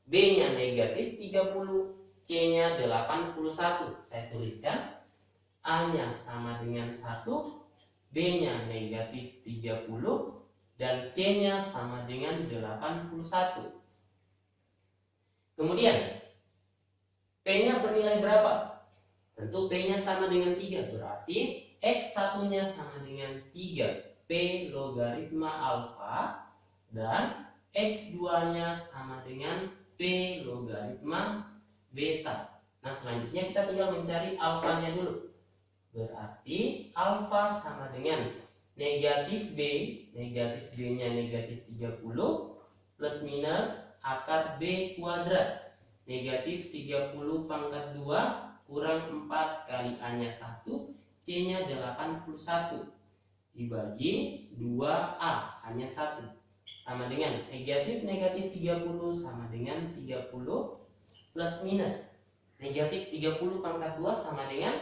B-nya negatif 30, C-nya 81. Saya tuliskan A-nya sama dengan 1, B-nya negatif 30, dan C-nya sama dengan 81. Kemudian P-nya bernilai berapa? Tentu P-nya sama dengan 3. Berarti X1-nya sama dengan 3 P logaritma alfa, dan X2-nya sama dengan P logaritma beta. Nah, selanjutnya kita tinggal mencari alfanya dulu. Berarti alfa sama dengan negatif B, negatif B-nya negatif 30, plus minus akar B kuadrat. Negatif 30 pangkat 2 kurang 4 kali A-nya 1, C-nya 81. Dibagi 2A, hanya 1. Sama dengan negatif 30 sama dengan 30, plus minus negatif 30 pangkat 2 sama dengan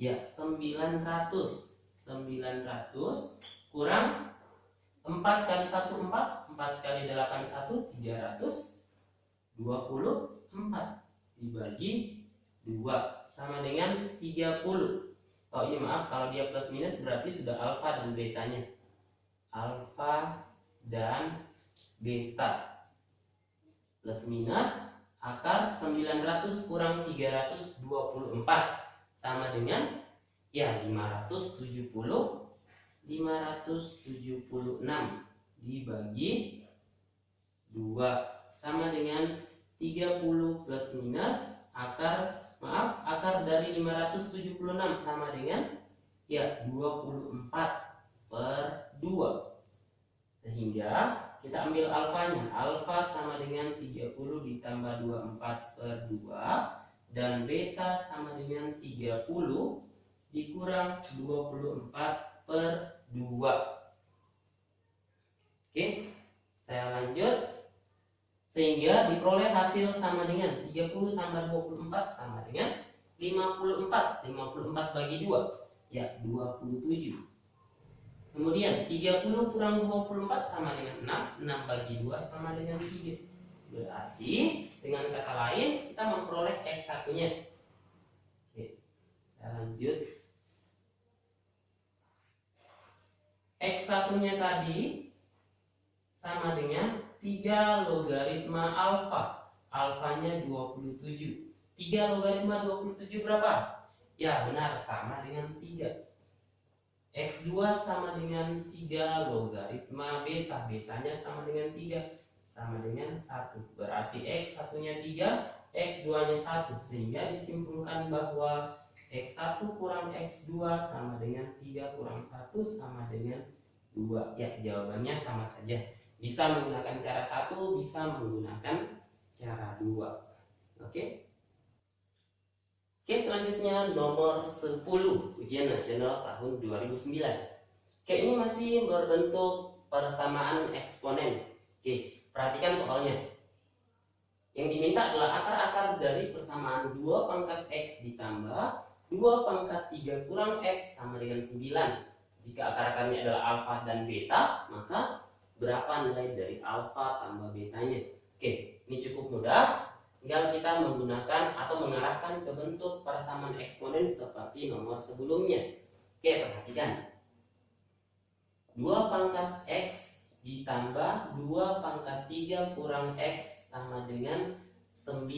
ya 900. 900 kurang 4 kali 1 4, 4 kali 8 1, 324. Dibagi 2 sama dengan 30. Oh ini maaf, kalau dia plus minus berarti sudah alfa dan betanya. Alfa dan beta. Plus minus akar 900 kurang 324 sama dengan ya 576 dibagi 2 sama dengan 30 plus minus akar dari 576 sama dengan ya 24/2. Sehingga kita ambil alfanya. Alfa sama dengan 30 ditambah 24 per 2, dan beta sama dengan 30 dikurang 24 per 2. Oke, saya lanjut. Sehingga diperoleh hasil sama dengan 30 tambah 24 sama dengan 54. 54 bagi 2, ya 27. Kemudian 30 kurang 24 sama dengan 6. 6 bagi 2 sama dengan 3. Berarti dengan kata lain kita memperoleh X1-nya. Oke, kita lanjut. X1-nya tadi sama dengan 3 logaritma alfa. Alfanya 27. 3 logaritma 27 berapa? Ya benar, sama dengan 3. X2 sama dengan 3 logaritma beta. Betanya sama dengan 3, sama dengan 1. Berarti X1-nya 3, X2-nya 1. Sehingga disimpulkan bahwa X1 kurang X2 sama dengan 3 kurang 1 sama dengan 2. Ya, jawabannya sama saja. Bisa menggunakan cara 1, bisa menggunakan cara 2. Oke. Oke, selanjutnya nomor 10, ujian nasional tahun 2009. Oke, ini masih berbentuk persamaan eksponen. Oke, perhatikan soalnya. Yang diminta adalah akar-akar dari persamaan 2 pangkat X ditambah 2 pangkat 3 kurang X sama dengan 9. Jika akar-akarnya adalah alfa dan beta, maka berapa nilai dari alfa tambah betanya? Oke, ini cukup mudah. Tinggal kita menggunakan atau mengarahkan ke bentuk persamaan eksponen seperti nomor sebelumnya. Oke, perhatikan. 2 pangkat X ditambah 2 pangkat 3 kurang X sama dengan 9.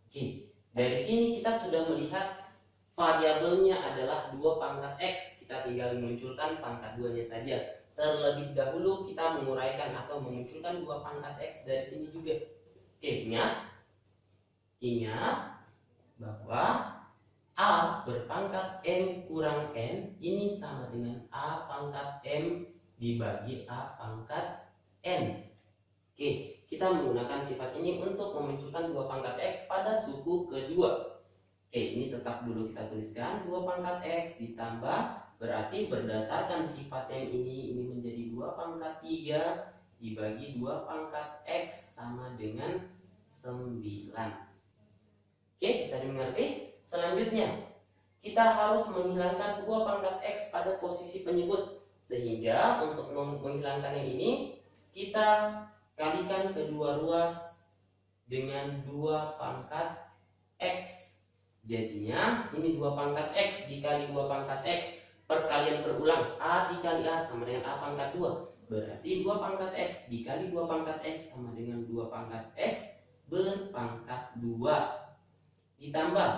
Oke, dari sini kita sudah melihat variabelnya adalah 2 pangkat X. Kita tinggal memunculkan pangkat 2-nya saja. Terlebih dahulu kita menguraikan atau memunculkan 2 pangkat X dari sini juga. Oke, ingat bahwa A berpangkat M kurang N ini sama dengan A pangkat M dibagi A pangkat N. Oke, kita menggunakan sifat ini untuk memunculkan 2 pangkat X pada suku kedua. Oke, ini tetap dulu kita tuliskan 2 pangkat X ditambah, berarti berdasarkan sifat yang ini menjadi 2 pangkat 3 dibagi 2 pangkat X sama dengan 9. Oke, bisa dimengerti? Selanjutnya, kita harus menghilangkan 2 pangkat X pada posisi penyebut. Sehingga untuk menghilangkan yang ini, kita kalikan kedua ruas dengan 2 pangkat X. Jadinya, ini 2 pangkat X dikali 2 pangkat X. Perkalian berulang, A dikali A sama dengan A pangkat 2. Berarti 2 pangkat X dikali 2 pangkat X sama dengan 2 pangkat X berpangkat 2. Ditambah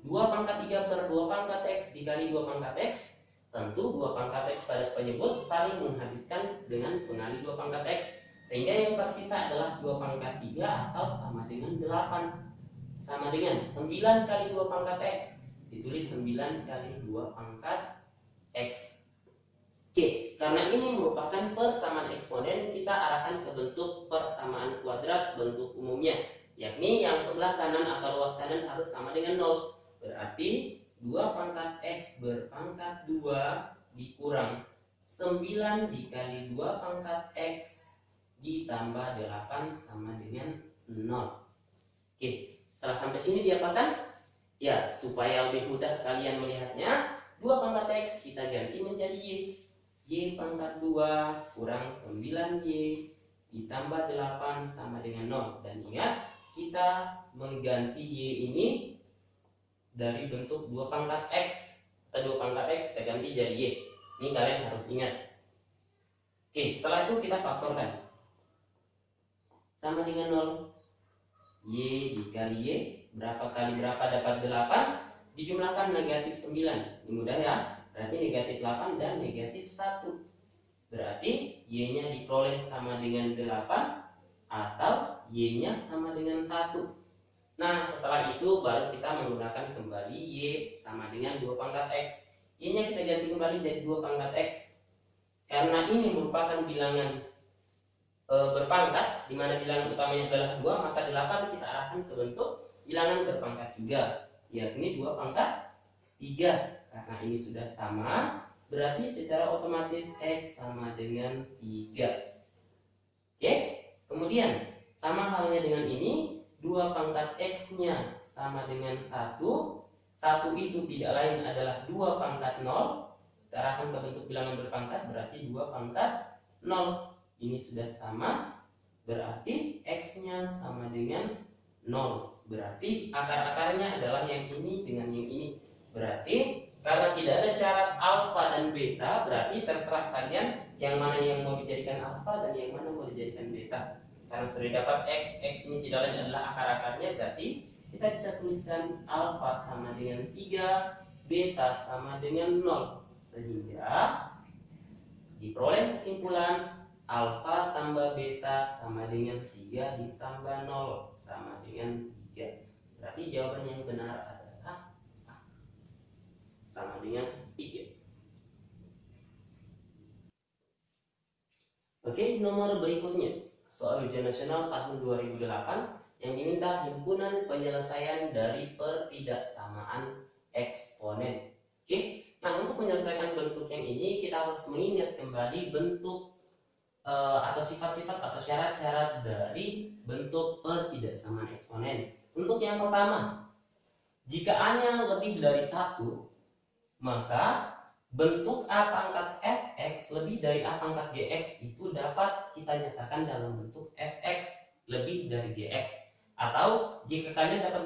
2 pangkat 3 per 2 pangkat X dikali 2 pangkat X. Tentu 2 pangkat X pada penyebut saling menghabiskan dengan pengali 2 pangkat X. Sehingga yang tersisa adalah 2 pangkat 3 atau sama dengan 8. Sama dengan 9 kali 2 pangkat X. Ditulis 9 kali 2 pangkat X. Oke, karena ini merupakan persamaan eksponen, kita arahkan ke bentuk persamaan kuadrat bentuk umumnya. Yakni yang sebelah kanan atau ruas kanan harus sama dengan 0. Berarti 2 pangkat X berpangkat 2 dikurang 9 dikali 2 pangkat X ditambah 8 sama dengan 0. Oke, setelah sampai sini diapakan? Ya, supaya lebih mudah kalian melihatnya, 2 pangkat X kita ganti menjadi Y. Y pangkat 2 kurang 9Y ditambah 8 sama dengan 0. Dan ingat, kita mengganti Y ini dari bentuk 2 pangkat X atau 2 pangkat X kita ganti jadi Y. Ini kalian harus ingat. Oke, setelah itu kita faktorkan. Sama dengan 0. Y dikali Y, berapa kali berapa dapat 8? Dijumlahkan negatif 9. Ini mudah ya. Berarti negatif 8 dan negatif 1. Berarti Y-nya diperoleh sama dengan 8 atau Y-nya sama dengan 1. Nah, setelah itu baru kita menggunakan kembali Y sama dengan 2 pangkat X. Y-nya kita ganti kembali jadi 2 pangkat X. Karena ini merupakan bilangan berpangkat, di mana bilangan utamanya adalah 2, maka 8 kita arahkan ke bentuk bilangan berpangkat juga, yakni 2 pangkat 3. Karena ini sudah sama, berarti secara otomatis X sama dengan 3. Oke, kemudian sama halnya dengan ini, 2 pangkat X-nya sama dengan 1. 1 itu tidak lain adalah 2 pangkat 0. Kita arahkan ke bentuk bilangan berpangkat, berarti 2 pangkat 0. Ini sudah sama, berarti X-nya sama dengan 0. Berarti akar-akarnya adalah yang ini dengan yang ini. Berarti karena tidak ada syarat alfa dan beta, berarti terserah kalian yang mana yang mau dijadikan alfa dan yang mana mau dijadikan beta. Karena sudah dapat X ini tidak lain adalah akar-akarnya, berarti kita bisa tuliskan alfa sama dengan 3, beta sama dengan 0. Sehingga diperoleh kesimpulan alfa tambah beta sama dengan 3 ditambah 0 sama dengan 3. Berarti jawaban yang benar adalah A, sama dengan 3. Oke, nomor berikutnya. Soal ujian nasional tahun 2008 yang diminta himpunan penyelesaian dari pertidaksamaan eksponen. Oke, nah untuk menyelesaikan bentuk yang ini kita harus mengingat kembali bentuk atau sifat-sifat atau syarat-syarat dari bentuk pertidaksamaan eksponen. Untuk yang pertama, jika A-nya lebih dari 1, maka bentuk A pangkat fx lebih dari A pangkat gx itu dapat kita nyatakan dalam bentuk fx lebih dari gx. Atau jika kalian dapat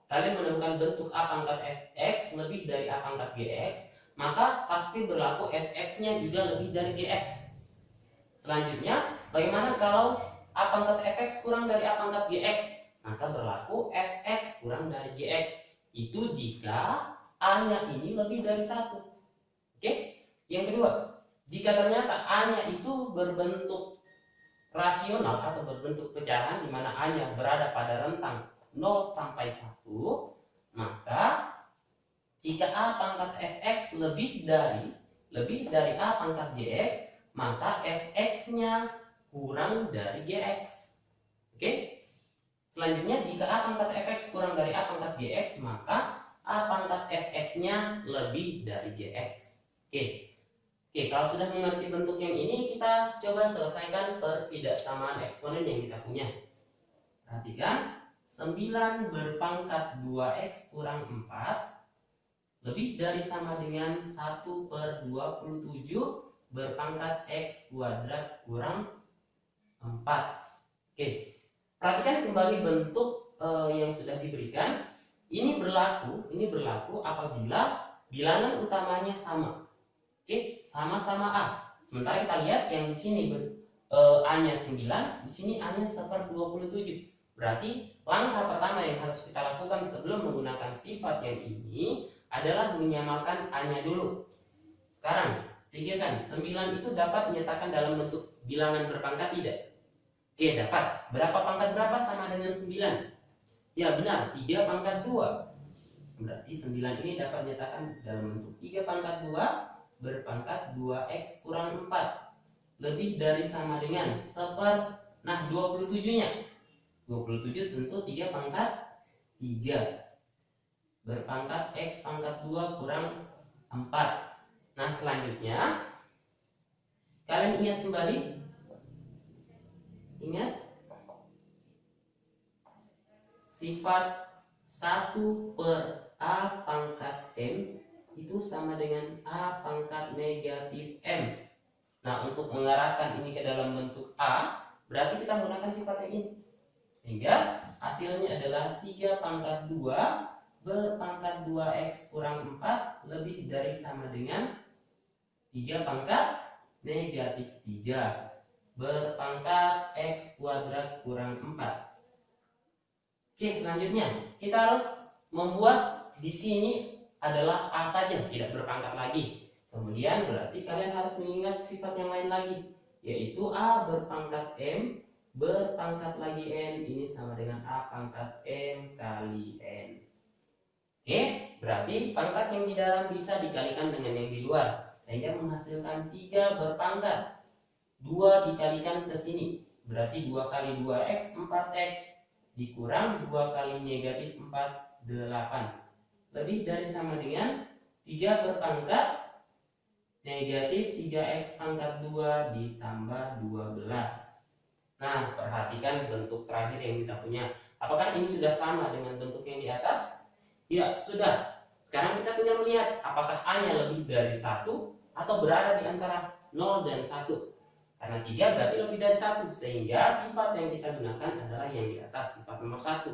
kalian menemukan bentuk A pangkat fx lebih dari A pangkat gx, maka pasti berlaku fx-nya juga lebih dari gx. Selanjutnya, bagaimana kalau A pangkat fx kurang dari A pangkat gx? Maka berlaku fx kurang dari gx. Itu jika A-nya ini lebih dari 1. Oke? Yang kedua, jika ternyata A-nya itu berbentuk rasional atau berbentuk pecahan di mana A-nya berada pada rentang 0 sampai 1, maka jika A pangkat fx lebih dari A pangkat gx, maka fx-nya kurang dari gx. Oke? Selanjutnya, jika A pangkat fx kurang dari A pangkat gx, maka A pangkat fx-nya lebih dari gx. Oke, kalau sudah mengerti bentuk yang ini, kita coba selesaikan pertidaksamaan eksponen yang kita punya. Perhatikan, 9 berpangkat 2x kurang 4 lebih dari sama dengan 1/27 berpangkat x kuadrat kurang 4. Oke, perhatikan kembali bentuk yang sudah diberikan. Ini berlaku apabila bilangan utamanya sama. Oke, sama-sama A. Sementara kita lihat yang di sini A-nya 9, di sini A-nya 1/27. Berarti langkah pertama yang harus kita lakukan sebelum menggunakan sifat yang ini adalah menyamakan A-nya dulu. Sekarang, pikirkan, 9 itu dapat dinyatakan dalam bentuk bilangan berpangkat tidak? Oke, dapat. Berapa pangkat berapa sama dengan 9? Ya benar, 3 pangkat 2. Berarti 9 ini dapat dinyatakan dalam bentuk 3 pangkat 2 berpangkat 2x kurang 4 lebih dari sama dengan nah 27-nya. 27 tentu 3 pangkat 3 berpangkat x pangkat 2 kurang 4. Nah selanjutnya kalian ingat kembali, sifat 1/A pangkat M itu sama dengan A pangkat negatif M. Nah, untuk mengarahkan ini ke dalam bentuk A, berarti kita menggunakan sifat yang ini. Sehingga hasilnya adalah 3 pangkat 2 berpangkat 2x kurang 4 lebih dari sama dengan 3 pangkat negatif 3 berpangkat x kuadrat kurang 4. Oke, selanjutnya kita harus membuat di sini adalah A saja, tidak berpangkat lagi. Kemudian berarti kalian harus mengingat sifat yang lain lagi, yaitu A berpangkat M berpangkat lagi N, ini sama dengan A pangkat M kali N. Oke, berarti pangkat yang di dalam bisa dikalikan dengan yang di luar, sehingga menghasilkan 3 berpangkat 2 dikalikan ke sini, berarti 2 kali 2x 4x, dikurang 2 kali negatif 4, 8. Lebih dari sama dengan 3 berpangkat negatif 3x pangkat 2 ditambah 12. Nah, perhatikan bentuk terakhir yang kita punya. Apakah ini sudah sama dengan bentuk yang di atas? Ya, sudah. Sekarang kita tinggal melihat apakah A-nya lebih dari 1 atau berada di antara 0 dan 1. Karena 3 berarti lebih dari 1, sehingga sifat yang kita gunakan adalah yang di atas, sifat nomor 1.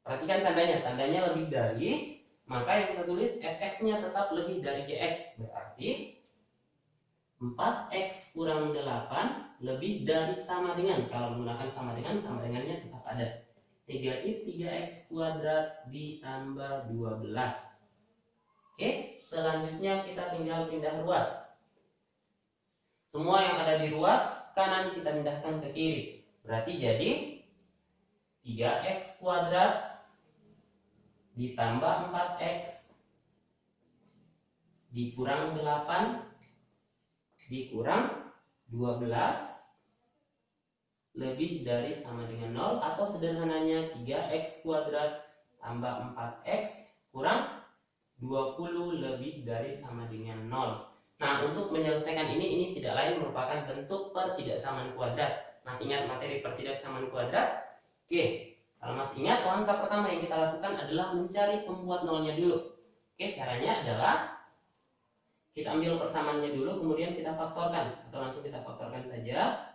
Perhatikan tandanya lebih dari, maka yang kita tulis fx-nya tetap lebih dari gx. Berarti 4x kurang 8 lebih dari sama dengan, kalau menggunakan sama dengannya tetap ada, negatif 3x kuadrat ditambah 12. Oke, selanjutnya kita tinggal pindah ruas. Semua yang ada di ruas kanan kita pindahkan ke kiri. Berarti jadi 3x kuadrat ditambah 4x dikurang 8 dikurang 12 lebih dari sama dengan 0, atau sederhananya 3x kuadrat tambah 4x kurang 20 lebih dari sama dengan 0. Nah, untuk menyelesaikan ini tidak lain merupakan bentuk pertidaksamaan kuadrat. Masih ingat materi pertidaksamaan kuadrat? Oke, kalau masih ingat, langkah pertama yang kita lakukan adalah mencari pembuat nolnya dulu. Oke, caranya adalah kita ambil persamaannya dulu, kemudian kita faktorkan, atau langsung kita faktorkan saja.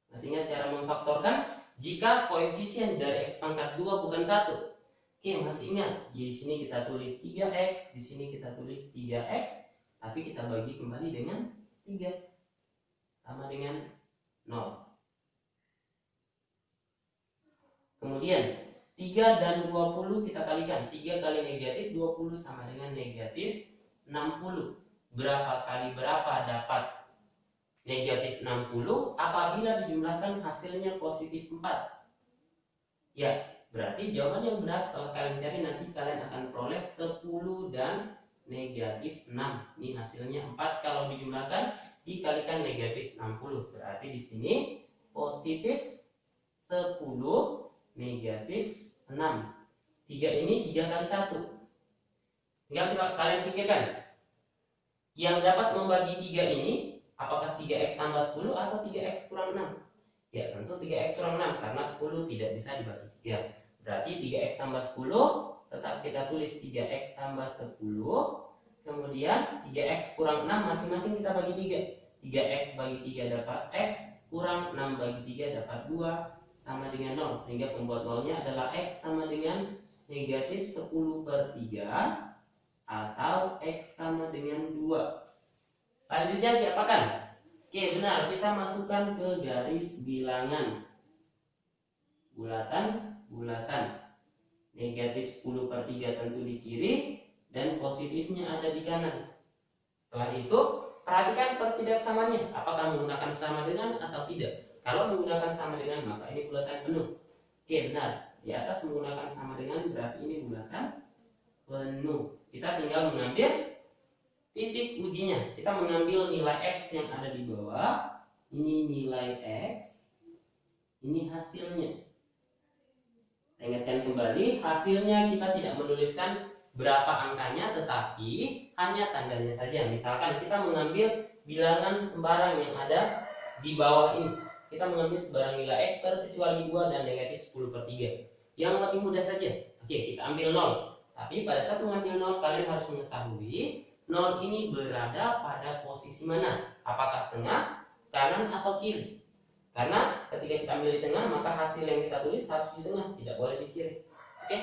Masih ingat cara memfaktorkan? Jika koefisien dari x pangkat 2 bukan 1. Oke, masih ingat? Di sini kita tulis 3x, di sini kita tulis 3x, tapi kita bagi kembali dengan 3, sama dengan 0. Kemudian 3 dan 20 kita kalikan. 3 kali negatif 20 sama dengan negatif 60. Berapa kali berapa dapat negatif 60 apabila dijumlahkan hasilnya positif 4? Ya, berarti jawaban yang benar setelah kalian cari nanti kalian akan peroleh 10 dan negatif 6. Ini hasilnya 4 kalau dijumlahkan dikalikan negatif 60. Berarti di sini positif 10 negatif 6. 3 ini 3 kali 1. Tinggal kalian pikirkan, yang dapat membagi 3 ini apakah 3x tambah 10 atau 3x kurang 6? Ya, tentu 3x kurang 6 karena 10 tidak bisa dibagi 3. Berarti 3x tambah 10 tetap kita tulis 3x tambah 10. Kemudian 3x kurang 6 masing-masing kita bagi 3. 3x bagi 3 dapat x, kurang 6 bagi 3 dapat 2, sama dengan 0. Sehingga pembuat nolnya adalah x sama dengan negatif 10 per 3, atau x sama dengan 2. Lanjutnya diapakan? Oke, benar, kita masukkan ke garis bilangan. Bulatan. Negatif 10 per 3 tentu di kiri, dan positifnya ada di kanan. Setelah itu, perhatikan pertidaksamaannya. Apakah menggunakan sama dengan atau tidak? Kalau menggunakan sama dengan, maka ini bulatan penuh. Oke, benar. Di atas menggunakan sama dengan, berarti ini bulatan penuh. Kita tinggal mengambil titik ujinya. Kita mengambil nilai x yang ada di bawah. Ini nilai x, ini hasilnya. Saya ingatkan kembali, hasilnya kita tidak menuliskan berapa angkanya, tetapi hanya tandanya saja. Misalkan kita mengambil bilangan sembarang yang ada di bawah ini. Kita mengambil sembarang nilai x terkecuali 2 dan negatif 10 per 3. Yang lebih mudah saja. Oke, kita ambil 0. Tapi pada saat mengambil 0, kalian harus mengetahui 0 ini berada pada posisi mana? Apakah tengah, kanan, atau kiri? Karena ketika kita ambil di tengah, maka hasil yang kita tulis harus di tengah, tidak boleh di kiri. Oke?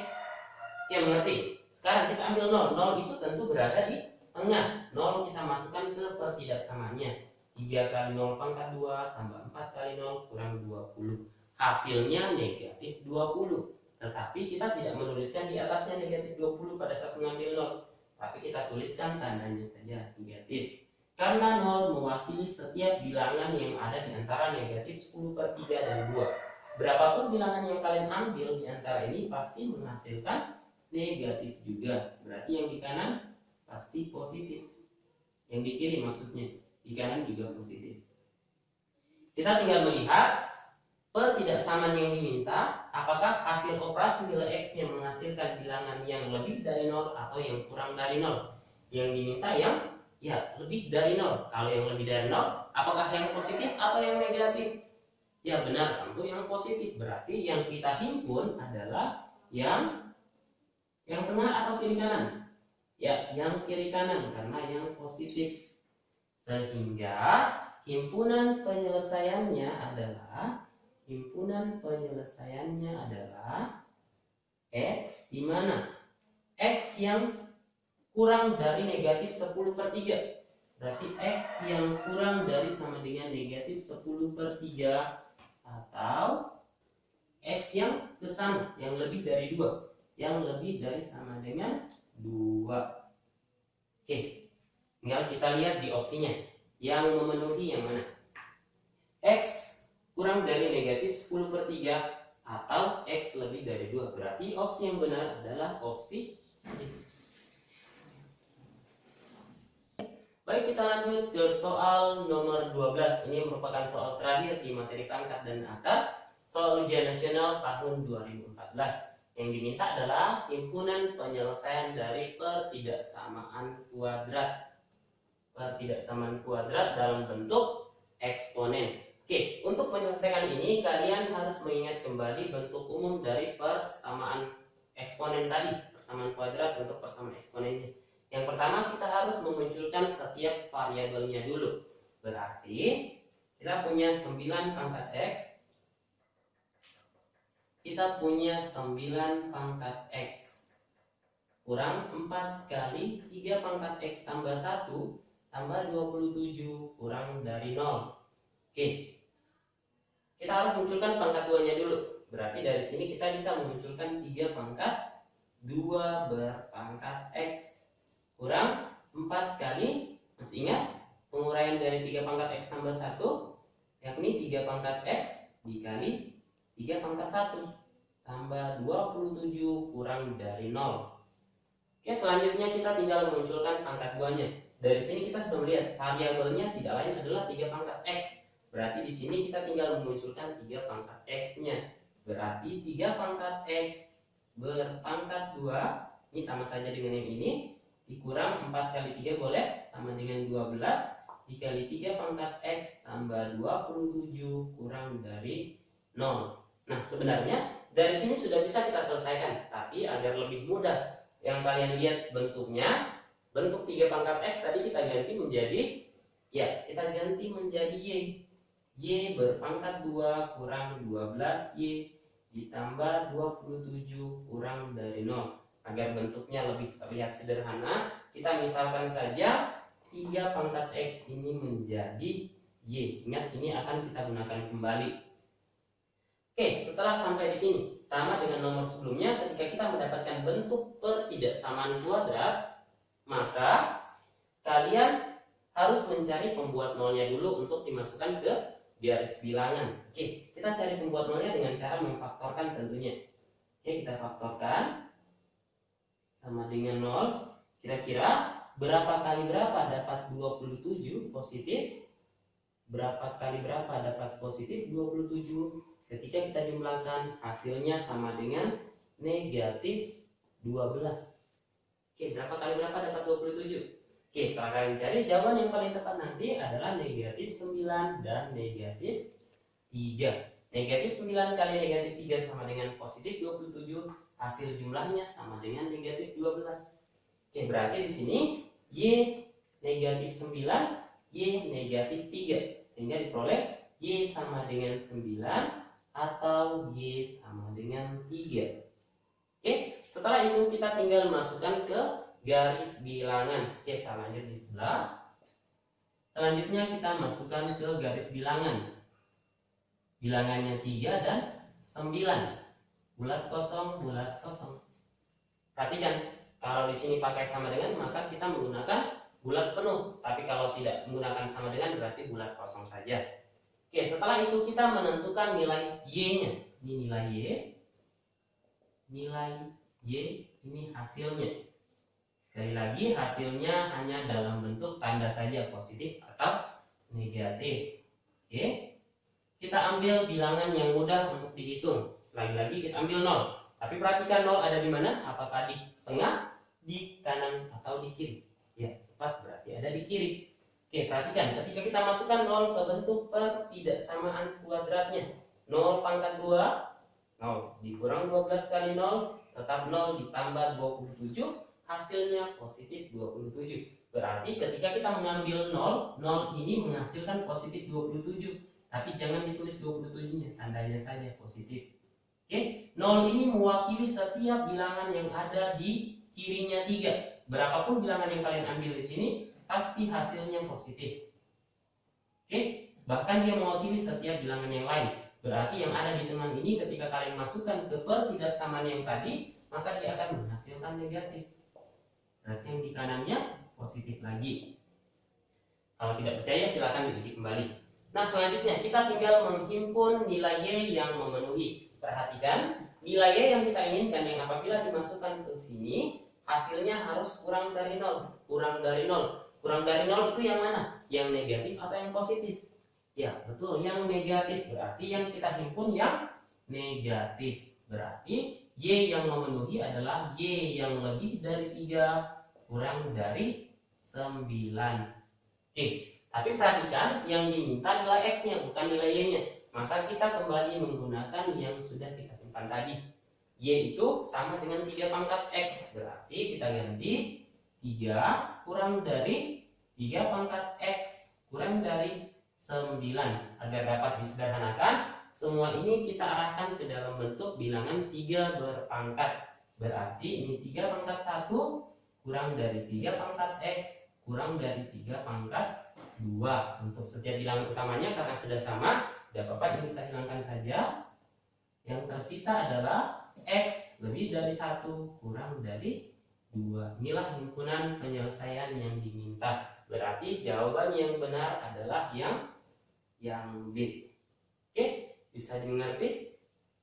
Ya, mengerti? Sekarang kita ambil 0. 0 itu tentu berada di tengah. 0 kita masukkan ke pertidaksamaannya. 3 kali 0 pangkat 2 tambah 4 kali 0 kurang 20. Hasilnya negatif 20. Tetapi kita tidak menuliskan di atasnya negatif 20 pada saat mengambil 0. Tapi kita tuliskan tandanya saja negatif. Karena 0 mewakili setiap bilangan yang ada di antara negatif 10 per 3 dan 2. Berapapun bilangan yang kalian ambil di antara ini pasti menghasilkan negatif juga. Berarti yang di kanan pasti positif. Yang di kiri maksudnya. di kanan juga positif. Kita tinggal melihat ketidaksamaan yang diminta, apakah hasil operasi nilai X-nya menghasilkan bilangan yang lebih dari 0 atau yang kurang dari 0. Yang diminta yang lebih dari 0. Kalau yang lebih dari 0, apakah yang positif atau yang negatif? Ya benar, tentu yang positif. Berarti yang kita himpun adalah yang tengah atau kiri kanan? Ya, yang kiri kanan karena yang positif. Sehingga himpunan penyelesaiannya adalah X, di mana X yang kurang dari negatif 10/3. Berarti X yang kurang dari sama dengan negatif 10/3, atau X yang ke sana, yang lebih dari 2, yang lebih dari sama dengan 2. Oke, tinggal kita lihat di opsinya yang memenuhi yang mana. X kurang dari negatif 10/3 atau X lebih dari 2. Berarti opsi yang benar adalah opsi C. Baik, kita lanjut ke soal nomor 12. Ini merupakan soal terakhir di materi pangkat dan akar, soal ujian nasional tahun 2014. Yang diminta adalah himpunan penyelesaian dari pertidaksamaan kuadrat dalam bentuk eksponen. Oke, untuk menyelesaikan ini kalian harus mengingat kembali bentuk umum dari persamaan eksponen tadi, persamaan kuadrat untuk persamaan eksponennya. Yang pertama, kita harus memunculkan setiap variabelnya dulu. Berarti kita punya 9 pangkat X. Kita punya 9 pangkat X kurang 4 kali 3 pangkat X tambah 1 tambah 27 kurang dari 0. Oke, kita harus munculkan pangkat 2 nya dulu. Berarti dari sini kita bisa memunculkan 3 pangkat 2 berpangkat X kurang 4 kali, masih ingat penguraian dari 3 pangkat X tambah 1, yakni 3 pangkat X dikali 3 pangkat 1 tambah 27 kurang dari 0. Oke, selanjutnya kita tinggal memunculkan pangkat 2 nya. Dari sini kita sudah melihat variabelnya tidak lain adalah 3 pangkat X. Berarti di sini kita tinggal memunculkan 3 pangkat X-nya. Berarti 3 pangkat X berpangkat 2, ini sama saja dengan yang ini, dikurang 4 kali 3 boleh, sama dengan 12, dikali 3 pangkat X tambah 27 kurang dari 0. Nah, sebenarnya dari sini sudah bisa kita selesaikan, tapi agar lebih mudah, yang kalian lihat bentuknya, bentuk 3 pangkat X tadi kita ganti menjadi, Y. Y berpangkat 2 kurang 12Y ditambah 27 kurang dari 0. Agar bentuknya lebih terlihat sederhana, kita misalkan saja 3 pangkat X ini menjadi Y. Ingat, ini akan kita gunakan kembali. Oke, setelah sampai di sini, sama dengan nomor sebelumnya, ketika kita mendapatkan bentuk pertidaksamaan kuadrat, maka kalian harus mencari pembuat nolnya dulu untuk dimasukkan ke garis bilangan. Oke, kita cari pembuat nolnya dengan cara memfaktorkan tentunya. Oke, kita faktorkan sama dengan 0. Kira-kira berapa kali berapa dapat 27 positif? Berapa kali berapa dapat positif 27? Ketika kita jumlahkan, hasilnya sama dengan negatif 12. Oke, berapa kali berapa dapat 27? Oke, setelah kalian cari, jawaban yang paling tepat nanti adalah negatif 9 dan negatif 3. Negatif 9 kali negatif 3 sama dengan positif 27. Hasil jumlahnya sama dengan negatif 12. Oke, berarti di sini Y negatif 9, Y negatif 3. Sehingga diperoleh Y sama dengan 9 atau Y sama dengan 3. Oke, setelah itu kita tinggal masukkan ke garis bilangan. Oke, saya lanjut di sebelah. Selanjutnya kita masukkan ke garis bilangan. Bilangannya 3 dan 9. Bulat kosong, bulat kosong. Perhatikan, kalau di sini pakai sama dengan, maka kita menggunakan bulat penuh. Tapi kalau tidak menggunakan sama dengan, berarti bulat kosong saja. Oke, setelah itu kita menentukan nilai Y-nya. Ini nilai Y. Nilai Y ini hasilnya. Sekali lagi, hasilnya hanya dalam bentuk tanda saja, positif atau negatif. Oke, kita ambil bilangan yang mudah untuk dihitung. Sekali lagi kita ambil 0. Tapi perhatikan 0 ada di mana? Apakah di tengah, di kanan, atau di kiri? Ya, tepat, berarti ada di kiri. Oke, perhatikan ketika kita masukkan 0 ke bentuk pertidaksamaan kuadratnya. 0 pangkat 2, 0 dikurang 12 kali 0, tetap 0 ditambah 27, hasilnya positif 27. Berarti ketika kita mengambil 0, 0 ini menghasilkan positif 27. Tapi jangan ditulis 27-nya, tandanya saja positif. Oke, 0 ini mewakili setiap bilangan yang ada di kirinya 3. Berapapun bilangan yang kalian ambil di sini, pasti hasilnya positif. Oke, bahkan dia mewakili setiap bilangan yang lain. Berarti yang ada di tengah ini ketika kalian masukkan ke pertidaksamaan yang tadi, maka dia akan menghasilkan negatif. Berarti yang di kanannya positif lagi. Kalau tidak percaya silakan diuji kembali. Nah, selanjutnya kita tinggal menghimpun nilai Y yang memenuhi. Perhatikan, nilai Y yang kita inginkan yang apabila dimasukkan ke sini, hasilnya harus kurang dari 0. Kurang dari 0. Kurang dari 0 itu yang mana? Yang negatif atau yang positif? Ya, betul, yang negatif. Berarti yang kita himpun yang negatif. Berarti Y yang memenuhi adalah Y yang lebih dari 3 kurang dari 9. Oke, tapi perhatikan yang diminta nilai X-nya, bukan nilai Y-nya. Maka kita kembali menggunakan yang sudah kita simpan tadi. Y itu sama dengan 3 pangkat X. Berarti kita ganti 3 kurang dari 3 pangkat X kurang dari 9. Agar dapat disederhanakan, semua ini kita arahkan ke dalam bentuk bilangan 3 berpangkat. Berarti ini 3 pangkat 1 kurang dari 3 pangkat X kurang dari 3 pangkat 2. Untuk setiap bilangan utamanya karena sudah sama, tidak apa-apa, ini kita hilangkan saja. Yang tersisa adalah X lebih dari 1 kurang dari 2. Inilah himpunan penyelesaian yang diminta. Berarti jawaban yang benar adalah yang B. Oke, bisa dimengerti?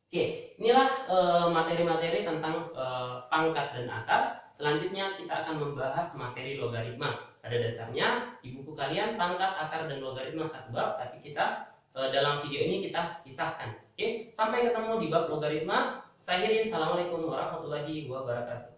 Oke, inilah materi-materi tentang pangkat dan akar. Selanjutnya kita akan membahas materi logaritma. Pada dasarnya di buku kalian pangkat, akar, dan logaritma satu bab, tapi kita dalam video ini kita pisahkan. Oke, sampai ketemu di bab logaritma. Saya akhiri, assalamualaikum warahmatullahi wabarakatuh.